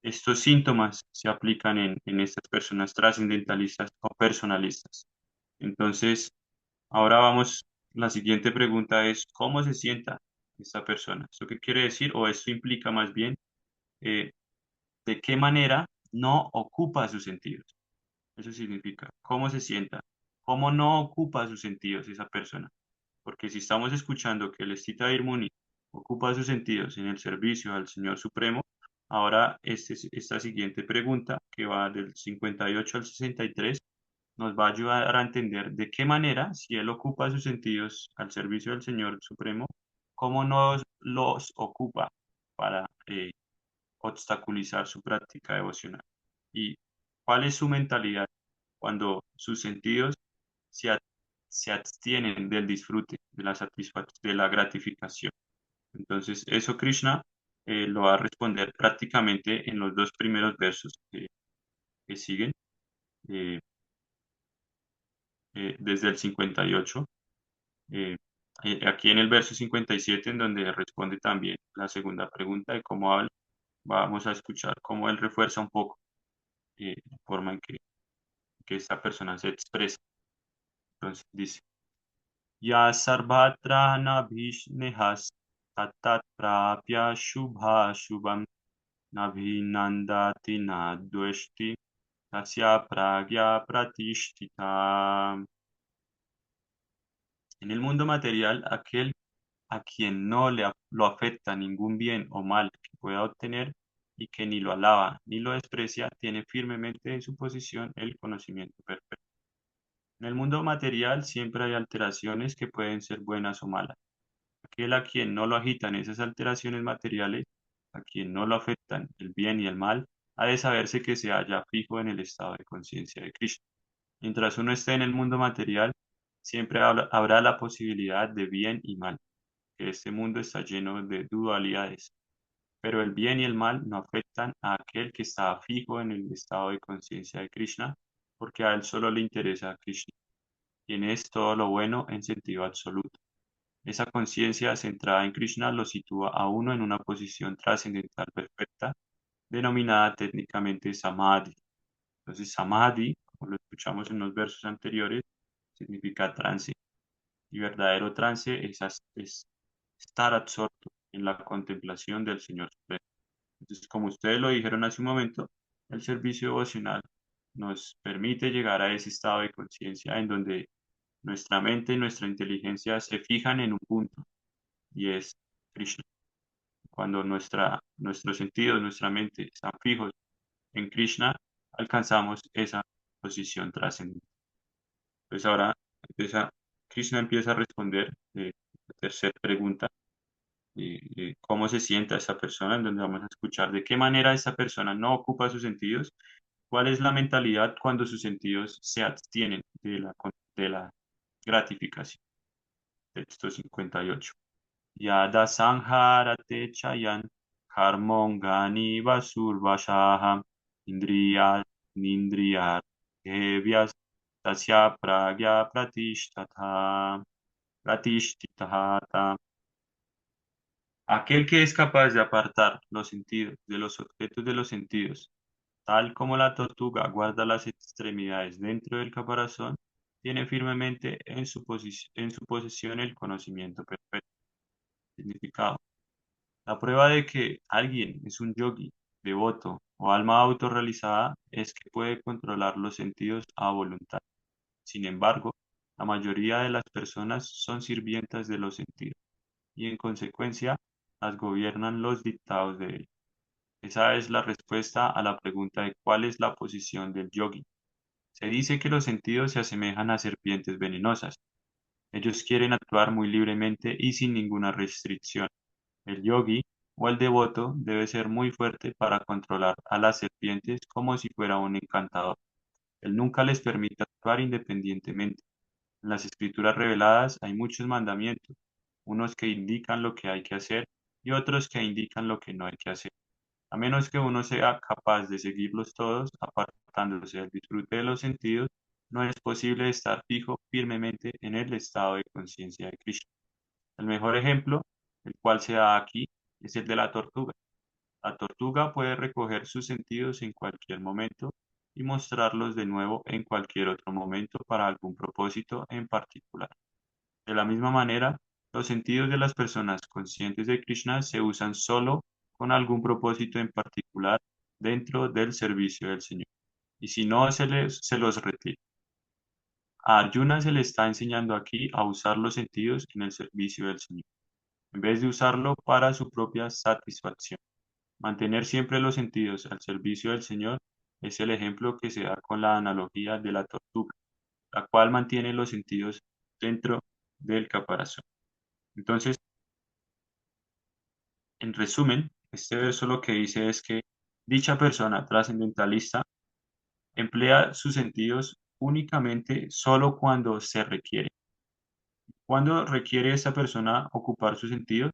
estos síntomas se aplican en estas personas trascendentalistas o personalistas. Entonces, ahora vamos, la siguiente pregunta es, ¿cómo se sienta esta persona? ¿Eso qué quiere decir? O esto implica más bien, eh, ¿de qué manera no ocupa sus sentidos? Eso significa, ¿cómo se sienta? ¿Cómo no ocupa sus sentidos esa persona? Porque si estamos escuchando que el Estita Irmuni ocupa sus sentidos en el servicio al Señor Supremo, ahora esta siguiente pregunta, que va del 58 al 63, nos va a ayudar a entender de qué manera, si Él ocupa sus sentidos al servicio del Señor Supremo, cómo nos los ocupa para obstaculizar su práctica devocional. Y cuál es su mentalidad cuando sus sentidos se, a- se abstienen del disfrute, de la de la gratificación. Entonces, eso Krishna lo va a responder prácticamente en los dos primeros versos que siguen, eh, desde el 58. eh, aquí en el verso 57, en donde responde también la segunda pregunta de cómo habla. vamos a escuchar cómo él refuerza un poco la forma en que esta persona se expresa. Entonces dice, Ya sarvatra nabhishnehas tatat prapya shubha shubham nabhinandati nadveshti tasya pragya pratishtita. En el mundo material, aquel a quien no lo afecta ningún bien o mal que pueda obtener y que ni lo alaba ni lo desprecia, tiene firmemente en su posición el conocimiento perfecto. En el mundo material siempre hay alteraciones que pueden ser buenas o malas. Aquel a quien no lo agitan esas alteraciones materiales, a quien no lo afectan el bien y el mal, ha de saberse que se halla fijo en el estado de conciencia de Krishna. Mientras uno esté en el mundo material, siempre habrá la posibilidad de bien y mal, que este mundo está lleno de dualidades, pero el bien y el mal no afectan a aquel que está fijo en el estado de conciencia de Krishna, porque a él solo le interesa a Krishna, quien es todo lo bueno en sentido absoluto. Esa conciencia centrada en Krishna lo sitúa a uno en una posición trascendental perfecta, denominada técnicamente Samadhi. Entonces, Samadhi, como lo escuchamos en los versos anteriores, significa trance. Y verdadero trance es estar absorto en la contemplación del Señor Supremo. Entonces, como ustedes lo dijeron hace un momento, el servicio devocional nos permite llegar a ese estado de conciencia en donde nuestra mente y nuestra inteligencia se fijan en un punto y es Krishna. Cuando nuestros sentidos, nuestra mente están fijos en Krishna, alcanzamos esa posición trascendente. Entonces ahora Krishna empieza a responder la tercera pregunta, cómo se sienta esa persona, en donde vamos a escuchar de qué manera esa persona no ocupa sus sentidos, cuál es la mentalidad cuando sus sentidos se abstienen de la gratificación. Texto 58. Yada Sanharate Chayan Karmongani Vasurvashaha Indriya Nindriya Devyas Tasya Pragya Pratishtitata. Aquel que es capaz de apartar los sentidos de los objetos de los sentidos, tal como la tortuga guarda las extremidades dentro del caparazón, tiene firmemente en su posesión el conocimiento perfecto. Significado. La prueba de que alguien es un yogi, devoto o alma autorrealizada es que puede controlar los sentidos a voluntad. Sin embargo, la mayoría de las personas son sirvientas de los sentidos y en consecuencia las gobiernan los dictados de él. Esa es la respuesta a la pregunta de cuál es la posición del yogi. Se dice que los sentidos se asemejan a serpientes venenosas. Ellos quieren actuar muy libremente y sin ninguna restricción. El yogi o el devoto debe ser muy fuerte para controlar a las serpientes como si fuera un encantador. Él nunca les permite actuar independientemente. En las escrituras reveladas hay muchos mandamientos, unos que indican lo que hay que hacer y otros que indican lo que no hay que hacer. A menos que uno sea capaz de seguirlos todos, apartándose del disfrute de los sentidos, no es posible estar fijo firmemente en el estado de conciencia de Krishna. El mejor ejemplo, el cual se da aquí, es el de la tortuga. La tortuga puede recoger sus sentidos en cualquier momento y mostrarlos de nuevo en cualquier otro momento para algún propósito en particular. De la misma manera, los sentidos de las personas conscientes de Krishna se usan solo con algún propósito en particular dentro del servicio del Señor. Y si no, se los retira. A Arjuna se le está enseñando aquí a usar los sentidos en el servicio del Señor, en vez de usarlo para su propia satisfacción. Mantener siempre los sentidos al servicio del Señor es el ejemplo que se da con la analogía de la tortuga, la cual mantiene los sentidos dentro del caparazón. Entonces, en resumen, este verso lo que dice es que dicha persona trascendentalista emplea sus sentidos únicamente solo cuando se requiere. ¿Cuándo requiere esa persona ocupar sus sentidos?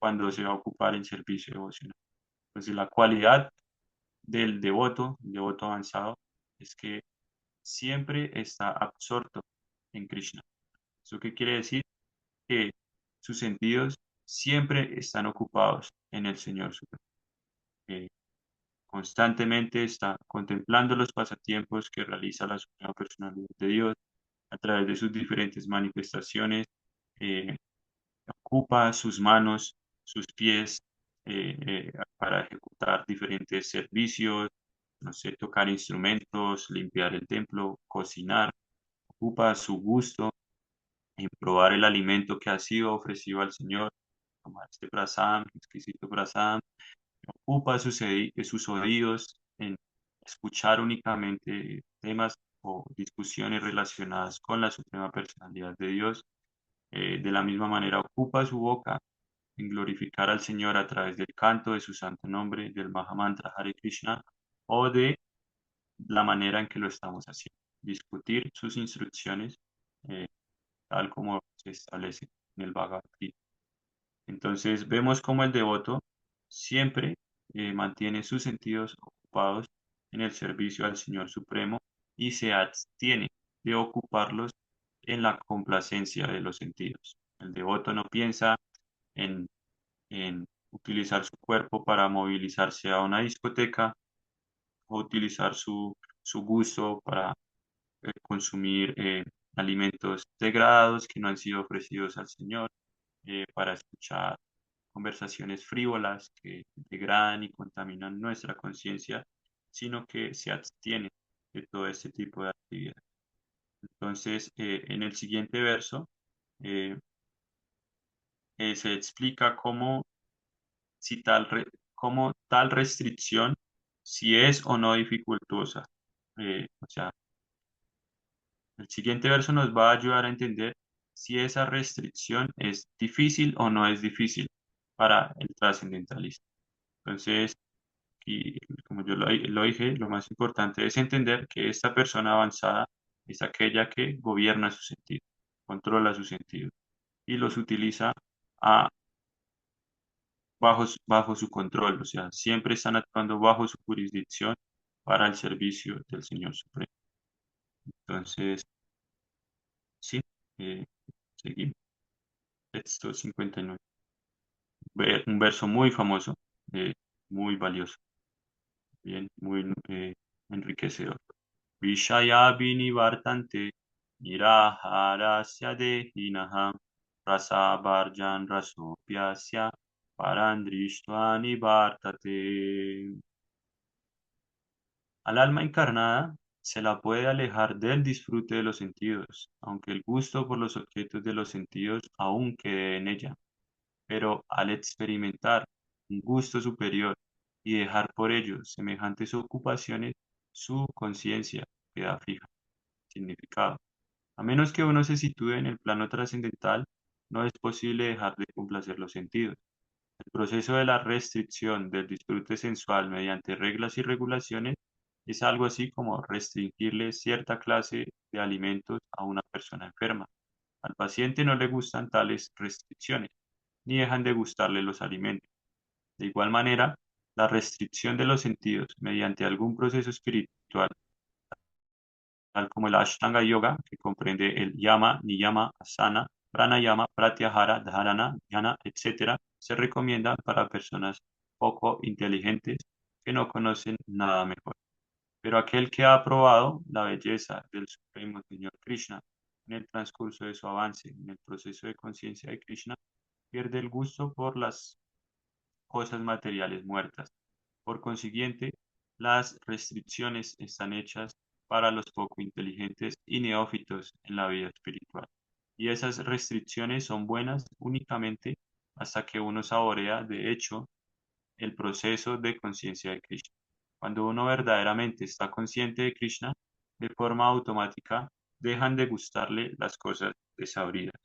Cuando se va a ocupar en servicio devocional. Entonces, la cualidad del devoto, el devoto avanzado, es que siempre está absorto en Krishna. ¿Eso qué quiere decir? Que sus sentidos siempre están ocupados en el Señor Supremo. eh, constantemente está contemplando los pasatiempos que realiza la Suprema Personalidad de Dios a través de sus diferentes manifestaciones. eh, Ocupa sus manos, sus pies para ejecutar diferentes servicios, no sé, tocar instrumentos, limpiar el templo, cocinar. Ocupa su gusto en probar el alimento que ha sido ofrecido al Señor, tomar este prasam, exquisito prasam. Ocupa sus oídos en escuchar únicamente temas o discusiones relacionadas con la Suprema Personalidad de Dios. De la misma manera, ocupa su boca en glorificar al Señor a través del canto de su santo nombre, del Mahamantra Hare Krishna, o de la manera en que lo estamos haciendo. Discutir sus instrucciones, eh, tal como se establece en el Bhagavad Gita. Entonces vemos como el devoto siempre mantiene sus sentidos ocupados en el servicio al Señor Supremo y se abstiene de ocuparlos en la complacencia de los sentidos. El devoto no piensa en, en utilizar su cuerpo para movilizarse a una discoteca o utilizar su gusto para consumir alimentos degradados que no han sido ofrecidos al Señor, para escuchar conversaciones frívolas que degradan y contaminan nuestra conciencia, sino que se abstiene de todo este tipo de actividad. Entonces, en el siguiente verso eh, se explica si cómo tal restricción, si es o no dificultosa. O sea, el siguiente verso nos va a ayudar a entender si esa restricción es difícil o no es difícil para el trascendentalista. Entonces, y como yo lo dije, lo más importante es entender que esta persona avanzada es aquella que gobierna sus sentidos, controla sus sentidos y los utiliza a, bajo su control, o sea, siempre están actuando bajo su jurisdicción para el servicio del Señor Supremo. Entonces, sí, eh, seguimos. Texto 59. Un verso muy famoso, muy valioso, bien, muy enriquecedor. Vishaya vinivartante niraharasya dehinaha rasa varjan rasopyasya parandrishtva nivartate. Al alma encarnada se la puede alejar del disfrute de los sentidos, aunque el gusto por los objetos de los sentidos aún quede en ella. Pero al experimentar un gusto superior y dejar por ello semejantes ocupaciones, su conciencia queda fija. Significado. A menos que uno se sitúe en el plano trascendental, no es posible dejar de complacer los sentidos. El proceso de la restricción del disfrute sensual mediante reglas y regulaciones es algo así como restringirle cierta clase de alimentos a una persona enferma. Al paciente no le gustan tales restricciones, ni dejan de gustarle los alimentos. De igual manera, la restricción de los sentidos mediante algún proceso espiritual, tal como el Ashtanga Yoga, que comprende el Yama, Niyama, Asana, Pranayama, Pratyahara, Dharana, Dhyana, etc., se recomienda para personas poco inteligentes que no conocen nada mejor. Pero aquel que ha probado la belleza del Supremo Señor Krishna en el transcurso de su avance en el proceso de conciencia de Krishna, pierde el gusto por las cosas materiales muertas. Por consiguiente, las restricciones están hechas para los poco inteligentes y neófitos en la vida espiritual. Y esas restricciones son buenas únicamente hasta que uno saborea, de hecho, el proceso de conciencia de Krishna. Cuando uno verdaderamente está consciente de Krishna, de forma automática dejan de gustarle las cosas desabridas.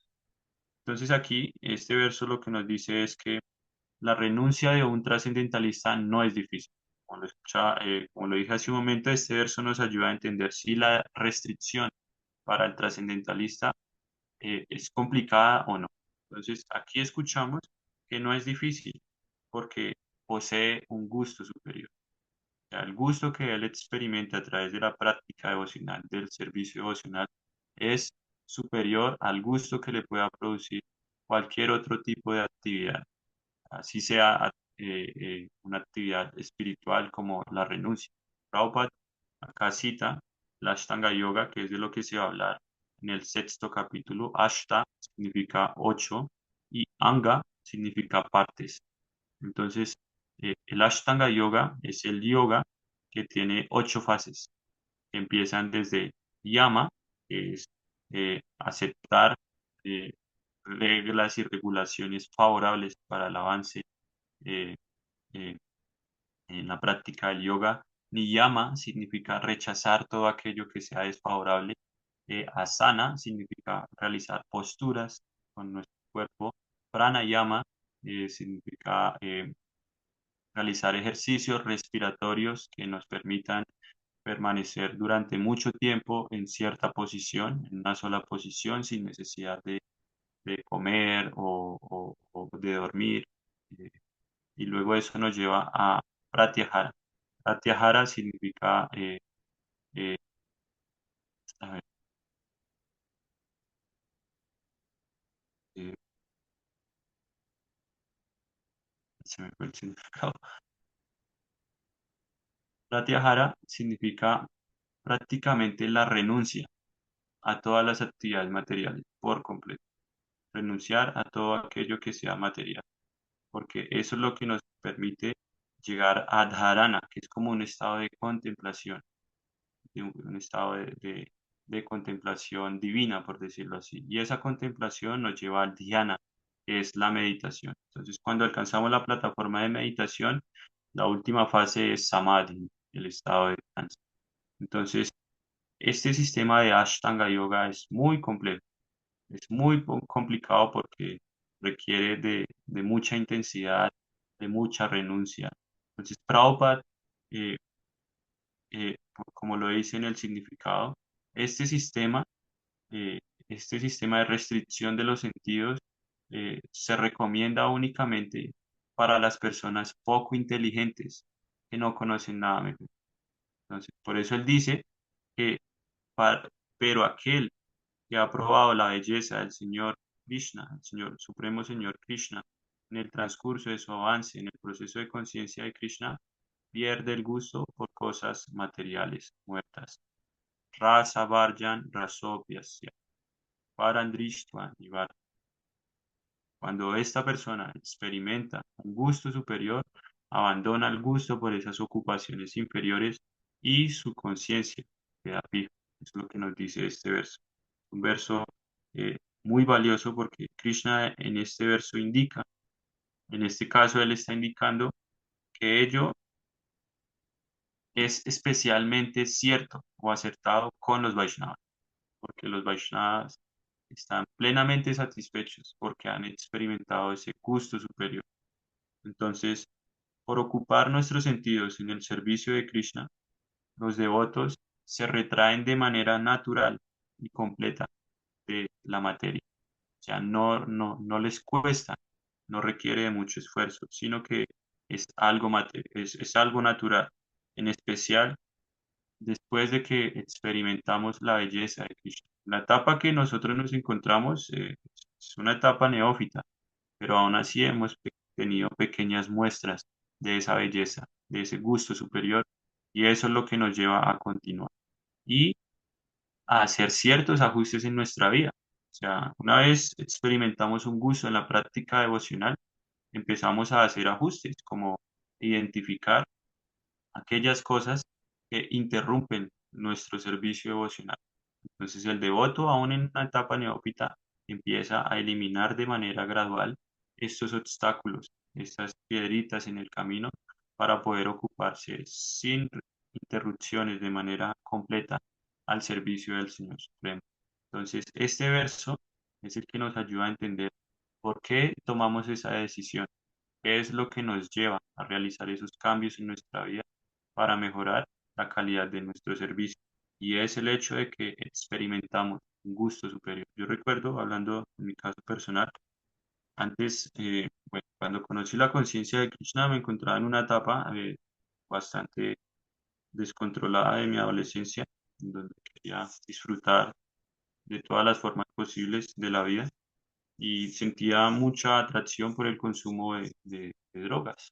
Entonces aquí este verso lo que nos dice es que la renuncia de un trascendentalista no es difícil. Como lo dije hace un momento, este verso nos ayuda a entender si la restricción para el trascendentalista es complicada o no. Entonces, aquí escuchamos que no es difícil porque posee un gusto superior. O sea, el gusto que él experimenta a través de la práctica devocional, del servicio devocional, es superior al gusto que le pueda producir cualquier otro tipo de actividad, así sea una actividad espiritual como la renuncia. Prabhupada acá cita la Ashtanga Yoga, que es de lo que se va a hablar en el sexto capítulo. Ashta significa ocho y Anga significa partes. Entonces, el Ashtanga Yoga es el yoga que tiene ocho fases, que empiezan desde Yama, que es aceptar eh, reglas y regulaciones favorables para el avance eh, eh, en la práctica del yoga. Niyama significa rechazar todo aquello que sea desfavorable. Asana significa realizar posturas con nuestro cuerpo. Pranayama significa realizar ejercicios respiratorios que nos permitan permanecer durante mucho tiempo en cierta posición, en una sola posición, sin necesidad de comer o de dormir. Eh, y luego eso nos lleva a Pratyahara. Pratyahara significa, eh, a ver, eh, se me fue el significado. Pratyahara significa prácticamente la renuncia a todas las actividades materiales por completo. Renunciar a todo aquello que sea material, porque eso es lo que nos permite llegar a dharana, que es como un estado de contemplación, un estado de contemplación divina, por decirlo así. Y esa contemplación nos lleva al dhyana, que es la meditación. Entonces, cuando alcanzamos la plataforma de meditación, la última fase es samadhi, el estado de descanso. Entonces, este sistema de Ashtanga Yoga es muy complejo, es muy complicado porque requiere de mucha intensidad, de mucha renuncia. Entonces, Prabhupada eh, como lo dice en el significado, este sistema, eh, este sistema de restricción de los sentidos se recomienda únicamente para las personas poco inteligentes que no conocen nada mejor. Entonces, por eso él dice que, pero aquel que ha probado la belleza del Señor Krishna, el Señor Supremo Señor Krishna, en el transcurso de su avance en el proceso de conciencia de Krishna, pierde el gusto por cosas materiales muertas. Rasa Varjan Rasopyasya, Parandrishtva Nivar. Cuando esta persona experimenta un gusto superior, abandona el gusto por esas ocupaciones inferiores y su conciencia queda fija. Es lo que nos dice este verso. Un verso muy valioso porque Krishna en este verso indica, en este caso él está indicando que ello es especialmente cierto o acertado con los Vaishnavas, porque los Vaishnavas están plenamente satisfechos porque han experimentado ese gusto superior. Entonces, por ocupar nuestros sentidos en el servicio de Krishna, los devotos se retraen de manera natural y completa de la materia. O sea, no les cuesta, no requiere de mucho esfuerzo, sino que es algo, es algo natural, en especial después de que experimentamos la belleza de Krishna. La etapa que nosotros nos encontramos es una etapa neófita, pero aún así hemos tenido pequeñas muestras de esa belleza, de ese gusto superior, y eso es lo que nos lleva a continuar y a hacer ciertos ajustes en nuestra vida. O sea, una vez experimentamos un gusto en la práctica devocional, empezamos a hacer ajustes, como identificar aquellas cosas que interrumpen nuestro servicio devocional. Entonces el devoto, aún en una etapa neófita, empieza a eliminar de manera gradual estos obstáculos, estas piedritas en el camino, para poder ocuparse sin interrupciones de manera completa al servicio del Señor Supremo. Entonces, este verso es el que nos ayuda a entender por qué tomamos esa decisión, qué es lo que nos lleva a realizar esos cambios en nuestra vida para mejorar la calidad de nuestro servicio. Y es el hecho de que experimentamos un gusto superior. Yo recuerdo, hablando en mi caso personal, antes, bueno, cuando conocí la conciencia de Krishna, me encontraba en una etapa bastante descontrolada de mi adolescencia, en donde quería disfrutar de todas las formas posibles de la vida y sentía mucha atracción por el consumo de drogas.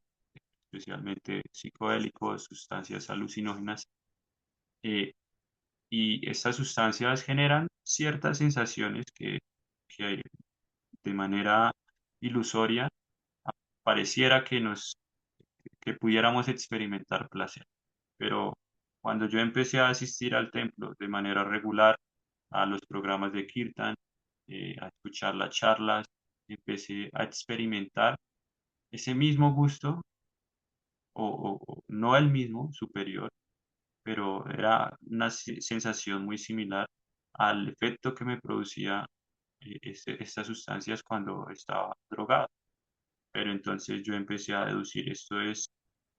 especialmente psicodélicos, sustancias alucinógenas. eh, y estas sustancias generan ciertas sensaciones que de manera ilusoria pareciera que pudiéramos experimentar placer. Pero cuando yo empecé a asistir al templo de manera regular, a los programas de Kirtan, a escuchar las charlas, empecé a experimentar ese mismo gusto, o no el mismo, superior, pero era una sensación muy similar al efecto que me producía estas sustancias cuando estaba drogado. Pero entonces yo empecé a deducir, esto es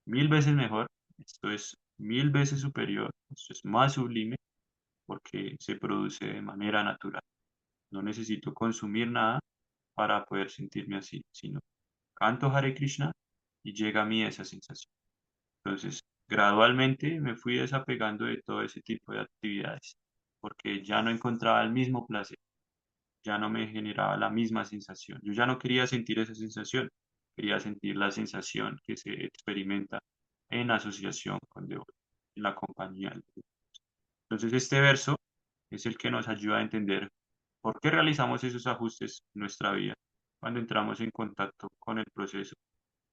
1000 veces mejor, esto es 1000 veces superior, esto es más sublime porque se produce de manera natural. No necesito consumir nada para poder sentirme así, sino canto Hare Krishna y llega a mí esa sensación. Entonces, gradualmente me fui desapegando de todo ese tipo de actividades porque ya no encontraba el mismo placer, ya no me generaba la misma sensación. Yo ya no quería sentir esa sensación, quería sentir la sensación que se experimenta en asociación con Dios, en la compañía de Dios. Entonces, este verso es el que nos ayuda a entender por qué realizamos esos ajustes en nuestra vida cuando entramos en contacto con el proceso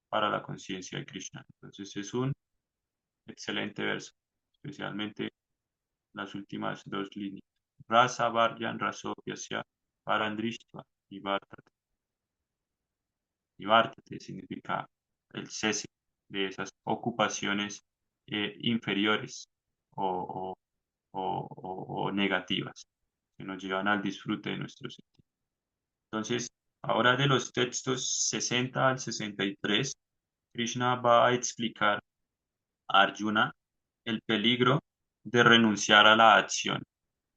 para la conciencia de Krishna. Entonces, es un excelente verso, especialmente las últimas dos líneas. Rasa Varyan Rasopyasya Parandrishtva y Nivártate significa el cese de esas ocupaciones inferiores o, o negativas que nos llevan al disfrute de nuestro sentido. Entonces, ahora de los textos 60 al 63, Krishna va a explicar a Arjuna el peligro de renunciar a la acción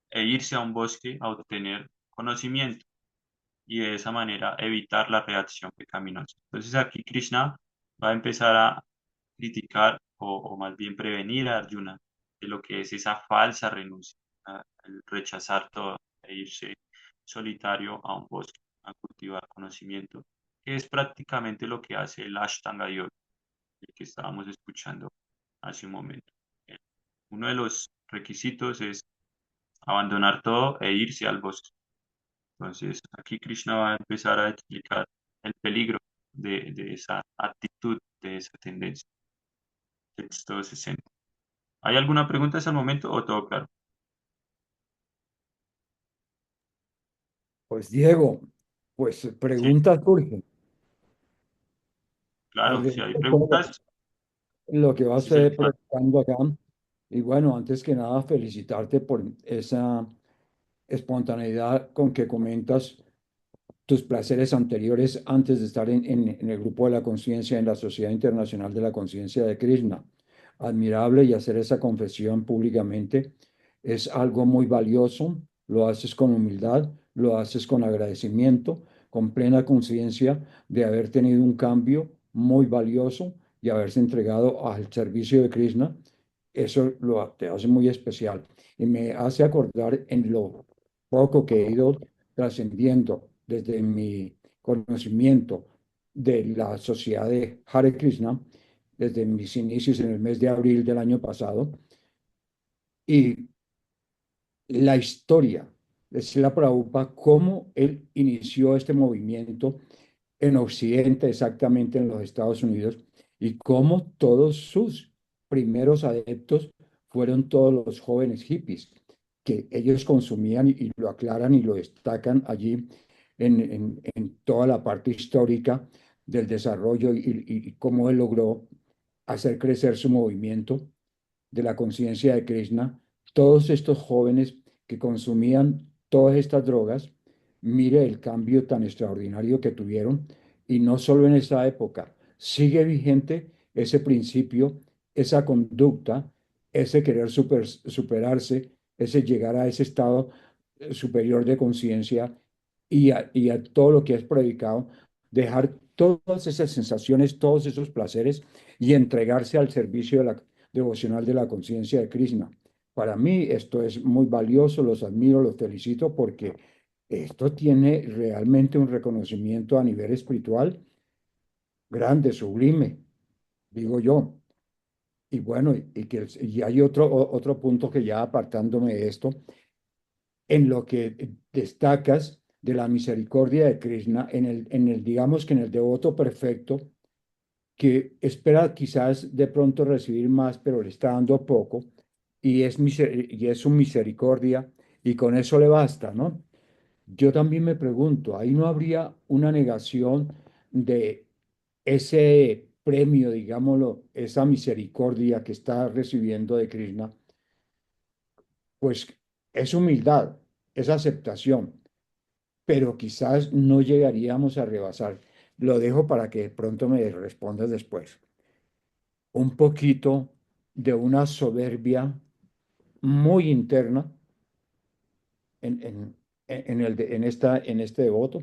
e irse a un bosque a obtener conocimiento y de esa manera evitar la reacción pecaminosa. Entonces aquí Krishna va a empezar a criticar o más bien prevenir a Arjuna de lo que es esa falsa renuncia, el rechazar todo e irse solitario a un bosque a cultivar conocimiento, que es prácticamente lo que hace el Ashtanga Yoga, el que estábamos escuchando hace un momento. Uno de los requisitos es abandonar todo e irse al bosque. Entonces, aquí Krishna va a empezar a explicar el peligro de esa actitud, de esa tendencia. Texto 60. ¿Hay alguna pregunta hasta el momento o todo claro? Pues Diego, pues Sí, preguntas surgen claro, si alrededor hay de todo preguntas, lo que vas ese es el espacio. preguntando acá. Y bueno, antes que nada, felicitarte por esa espontaneidad con que comentas tus placeres anteriores antes de estar en el grupo de la conciencia en la Sociedad Internacional de la Conciencia de Krishna. Admirable, y hacer esa confesión públicamente es algo muy valioso. Lo haces con humildad, lo haces con agradecimiento, con plena conciencia de haber tenido un cambio muy valioso y haberse entregado al servicio de Krishna. Eso te hace muy especial y me hace acordar en lo poco que he ido trascendiendo desde mi conocimiento de la sociedad de Hare Krishna, desde mis inicios en el mes de abril del año pasado, y la historia de Srila Prabhupada, cómo él inició este movimiento en Occidente, exactamente en los Estados Unidos, y cómo todos sus primeros adeptos fueron todos los jóvenes hippies, que ellos consumían y lo aclaran y lo destacan allí en toda la parte histórica del desarrollo y cómo él logró hacer crecer su movimiento de la conciencia de Krishna. Todos estos jóvenes que consumían todas estas drogas, mire el cambio tan extraordinario que tuvieron, y no solo en esa época, sigue vigente ese principio, esa conducta, ese querer superarse, ese llegar a ese estado superior de conciencia y a todo lo que has predicado, dejar todas esas sensaciones, todos esos placeres y entregarse al servicio de la devocional de la conciencia de Krishna. Para mí esto es muy valioso, los admiro, los felicito porque esto tiene realmente un reconocimiento a nivel espiritual grande, sublime. digo yo. Y bueno, y hay otro punto que ya apartándome de esto, en lo que destacas de la misericordia de Krishna, digamos que en el devoto perfecto, que espera quizás de pronto recibir más, pero le está dando poco, y es su misericordia, y con eso le basta, ¿no? Yo también me pregunto, ¿ahí no habría una negación de ese premio, digámoslo, esa misericordia que está recibiendo de Krishna? Pues es humildad, es aceptación, pero quizás no llegaríamos a rebasar. Lo dejo para que de pronto me respondas después. Un poquito de una soberbia muy interna en este devoto.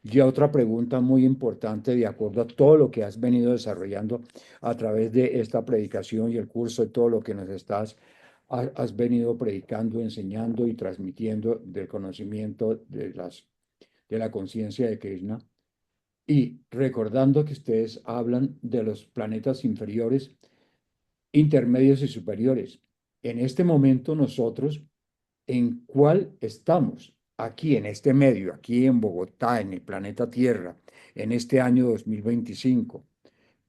Y otra pregunta muy importante, de acuerdo a todo lo que has venido desarrollando a través de esta predicación y el curso y todo lo que has venido predicando, enseñando y transmitiendo del conocimiento de la conciencia de Krishna. Y recordando que ustedes hablan de los planetas inferiores, intermedios y superiores. En este momento nosotros, ¿en cuál estamos? Aquí, en este medio, aquí en Bogotá, en el planeta Tierra, en este año 2025.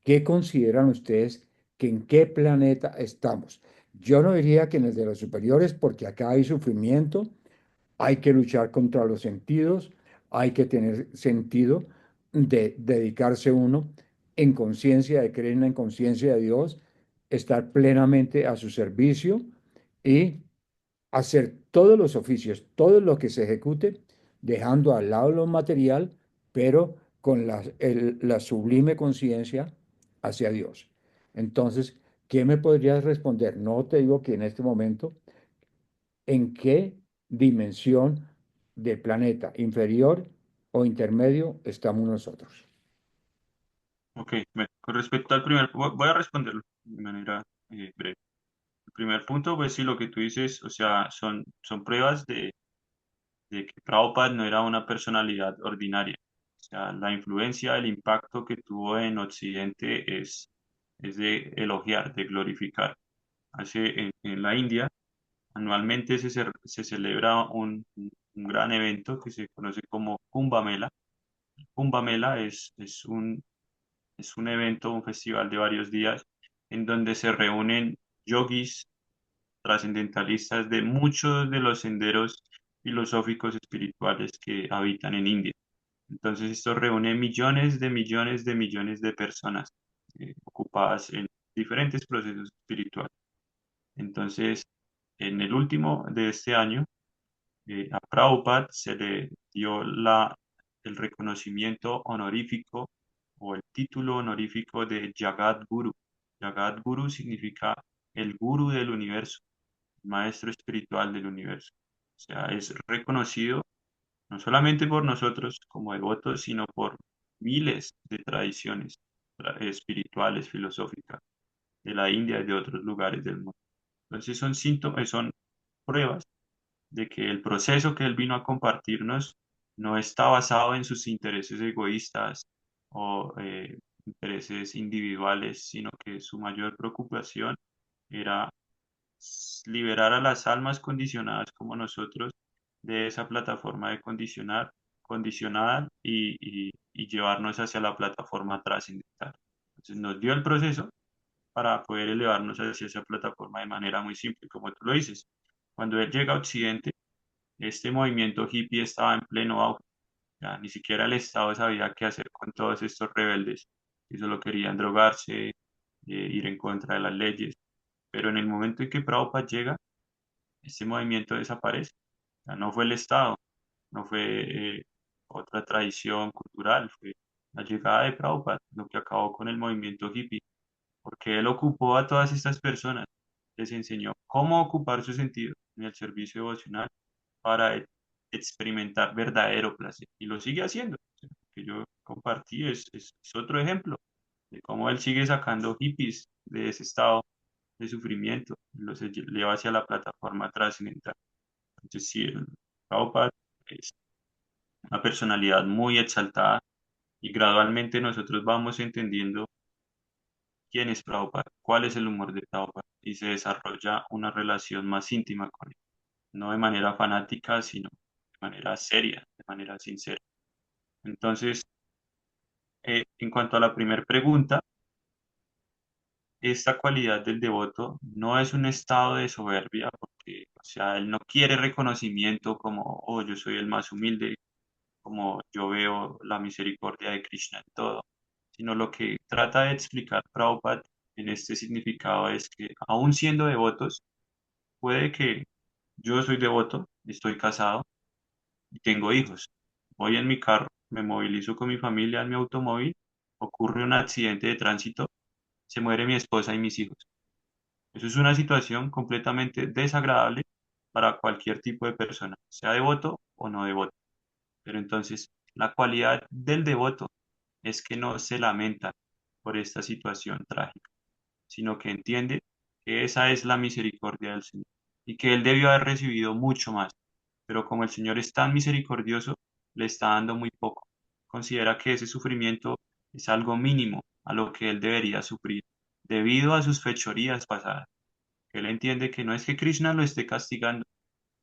¿Qué consideran ustedes que en qué planeta estamos? Yo no diría que en el de los superiores, porque acá hay sufrimiento, hay que luchar contra los sentidos, hay que tener sentido de dedicarse uno en conciencia de creer en conciencia de Dios, estar plenamente a su servicio y hacer todos los oficios, todo lo que se ejecute, dejando al lado lo material, pero con la sublime conciencia hacia Dios. Entonces, ¿qué me podrías responder? No te digo que en este momento, ¿en qué dimensión del planeta, inferior o intermedio, estamos nosotros? Ok, bueno, con respecto al voy a responderlo de manera breve. El primer punto, pues sí, lo que tú dices, o sea, son pruebas de que Prabhupada no era una personalidad ordinaria. O sea, la influencia, el impacto que tuvo en Occidente es de elogiar, de glorificar. En la India, anualmente se celebra un gran evento que se conoce como Kumbh Mela. Kumbh Mela es un evento, un festival de varios días en donde se reúnen yogis trascendentalistas de muchos de los senderos filosóficos espirituales que habitan en India. Entonces esto reúne millones de millones de millones de personas ocupadas en diferentes procesos espirituales. Entonces, en el último de este año, a Prabhupada se le dio el reconocimiento honorífico o el título honorífico de Jagat Guru. Jagat Guru significa el guru del universo, el maestro espiritual del universo. O sea, es reconocido no solamente por nosotros como devotos, sino por miles de tradiciones espirituales, filosóficas de la India y de otros lugares del mundo. Entonces son síntomas, son pruebas de que el proceso que él vino a compartirnos no está basado en sus intereses egoístas o intereses individuales, sino que su mayor preocupación era liberar a las almas condicionadas como nosotros de esa plataforma de condicionada y llevarnos hacia la plataforma trascendental. Entonces nos dio el proceso para poder elevarnos hacia esa plataforma de manera muy simple, como tú lo dices. Cuando él llega a Occidente, este movimiento hippie estaba en pleno auge. Ya, ni siquiera el Estado sabía qué hacer con todos estos rebeldes que solo querían drogarse, ir en contra de las leyes. Pero en el momento en que Prabhupada llega, este movimiento desaparece. Ya no fue el Estado, no fue otra tradición cultural, fue la llegada de Prabhupada lo que acabó con el movimiento hippie, porque él ocupó a todas estas personas, les enseñó cómo ocupar su sentido en el servicio devocional para experimentar verdadero placer. Y lo sigue haciendo. O sea, que yo compartí es otro ejemplo de cómo él sigue sacando hippies de ese estado de sufrimiento y los lleva hacia la plataforma trascendental. Entonces, sí, el Prabhupada es una personalidad muy exaltada y gradualmente nosotros vamos entendiendo quién es Prabhupada, cuál es el humor de Prabhupada, y se desarrolla una relación más íntima con él, no de manera fanática, sino de manera seria, de manera sincera. Entonces, en cuanto a la primera pregunta, esta cualidad del devoto no es un estado de soberbia, porque, o sea, él no quiere reconocimiento como, oh, yo soy el más humilde, como yo veo la misericordia de Krishna en todo, sino lo que trata de explicar Prabhupada en este significado es que, aun siendo devotos, puede que yo soy devoto, estoy casado y tengo hijos. Voy en mi carro, me movilizo con mi familia en mi automóvil, ocurre un accidente de tránsito, se muere mi esposa y mis hijos. Eso es una situación completamente desagradable para cualquier tipo de persona, sea devoto o no devoto. Pero entonces, la cualidad del devoto es que no se lamenta por esta situación trágica, sino que entiende que esa es la misericordia del Señor y que él debió haber recibido mucho más, pero como el Señor es tan misericordioso, le está dando muy poco. Considera que ese sufrimiento es algo mínimo a lo que él debería sufrir debido a sus fechorías pasadas. Que él entiende que no es que Krishna lo esté castigando,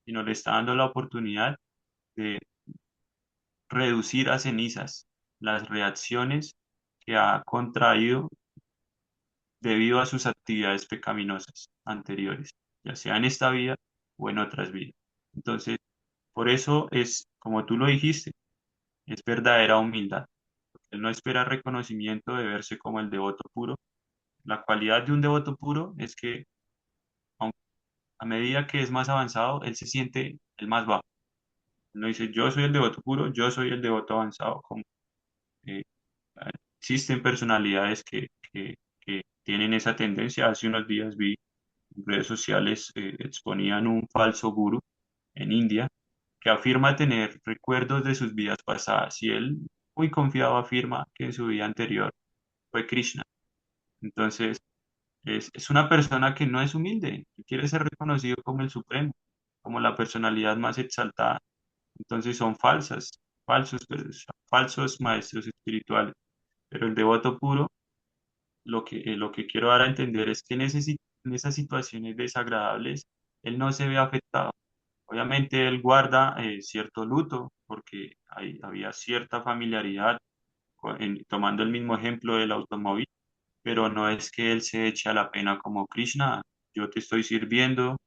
sino le está dando la oportunidad de reducir a cenizas las reacciones que ha contraído debido a sus actividades pecaminosas anteriores, ya sea en esta vida o en otras vidas. Entonces, por eso es, como tú lo dijiste, es verdadera humildad. Él no espera reconocimiento de verse como el devoto puro. La cualidad de un devoto puro es que a medida que es más avanzado, él se siente el más bajo. Él no dice, yo soy el devoto puro, yo soy el devoto avanzado. Como, eh, existen personalidades que tienen esa tendencia. Hace unos días vi en redes sociales, exponían un falso gurú en India que afirma tener recuerdos de sus vidas pasadas y él muy confiado afirma que en su vida anterior fue Krishna. Entonces, es una persona que no es humilde, que quiere ser reconocido como el supremo, como la personalidad más exaltada. Entonces son falsos maestros espirituales. Pero el devoto puro, lo que quiero dar a entender es que en esas situaciones desagradables, él no se ve afectado. Obviamente él guarda cierto luto porque había cierta familiaridad, tomando el mismo ejemplo del automóvil, pero no es que él se eche a la pena como Krishna, yo te estoy sirviendo,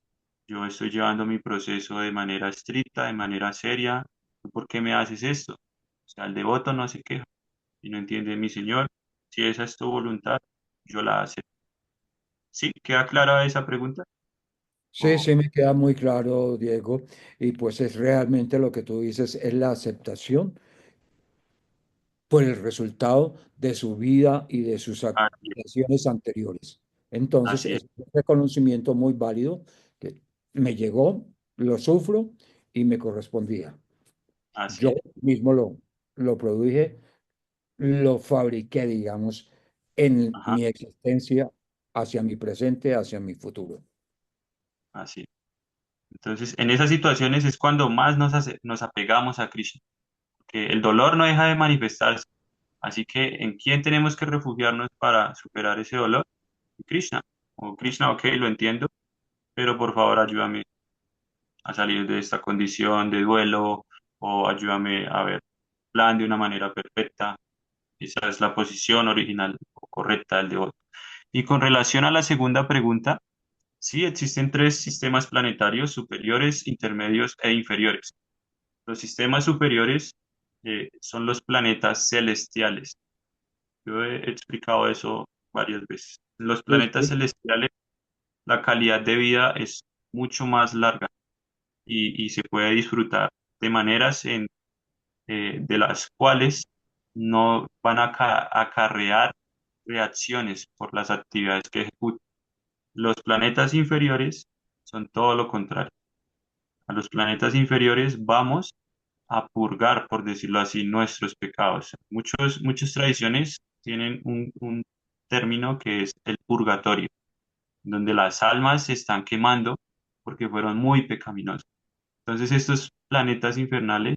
yo estoy llevando mi proceso de manera estricta, de manera seria, ¿tú ¿por qué me haces esto? O sea, el devoto no se queja y no entiende, mi Señor, si esa es tu voluntad, yo la acepto. ¿Sí? ¿Queda clara esa pregunta? Sí, O, sí, me queda muy claro, Diego, y pues es realmente lo que tú dices, es la aceptación por el resultado de su vida y de sus así es, acciones anteriores. Entonces, así es, es un reconocimiento muy válido que me llegó, lo sufro y me correspondía. así Yo es, mismo lo produje, lo fabriqué, digamos, en ajá, mi existencia, hacia mi presente, hacia mi futuro. así es. Entonces, en esas situaciones es cuando más nos apegamos a Krishna, que el dolor no deja de manifestarse. Así que, ¿en quién tenemos que refugiarnos para superar ese dolor? En Krishna. O Krishna, ok, lo entiendo, pero por favor ayúdame a salir de esta condición de duelo o ayúdame a ver el plan de una manera perfecta. Esa es la posición original o correcta del devoto. Y con relación a la segunda pregunta, sí existen tres sistemas planetarios, superiores, intermedios e inferiores. Los sistemas superiores son los planetas celestiales. Yo he explicado eso varias veces. En los Sí, planetas sí. celestiales, la calidad de vida es mucho más larga y se puede disfrutar de maneras de las cuales no van a acarrear reacciones por las actividades que ejecutan. Los planetas inferiores son todo lo contrario. A los planetas inferiores vamos a purgar, por decirlo así, nuestros pecados. Muchas tradiciones tienen un término que es el purgatorio, donde las almas se están quemando porque fueron muy pecaminosas. Entonces estos planetas infernales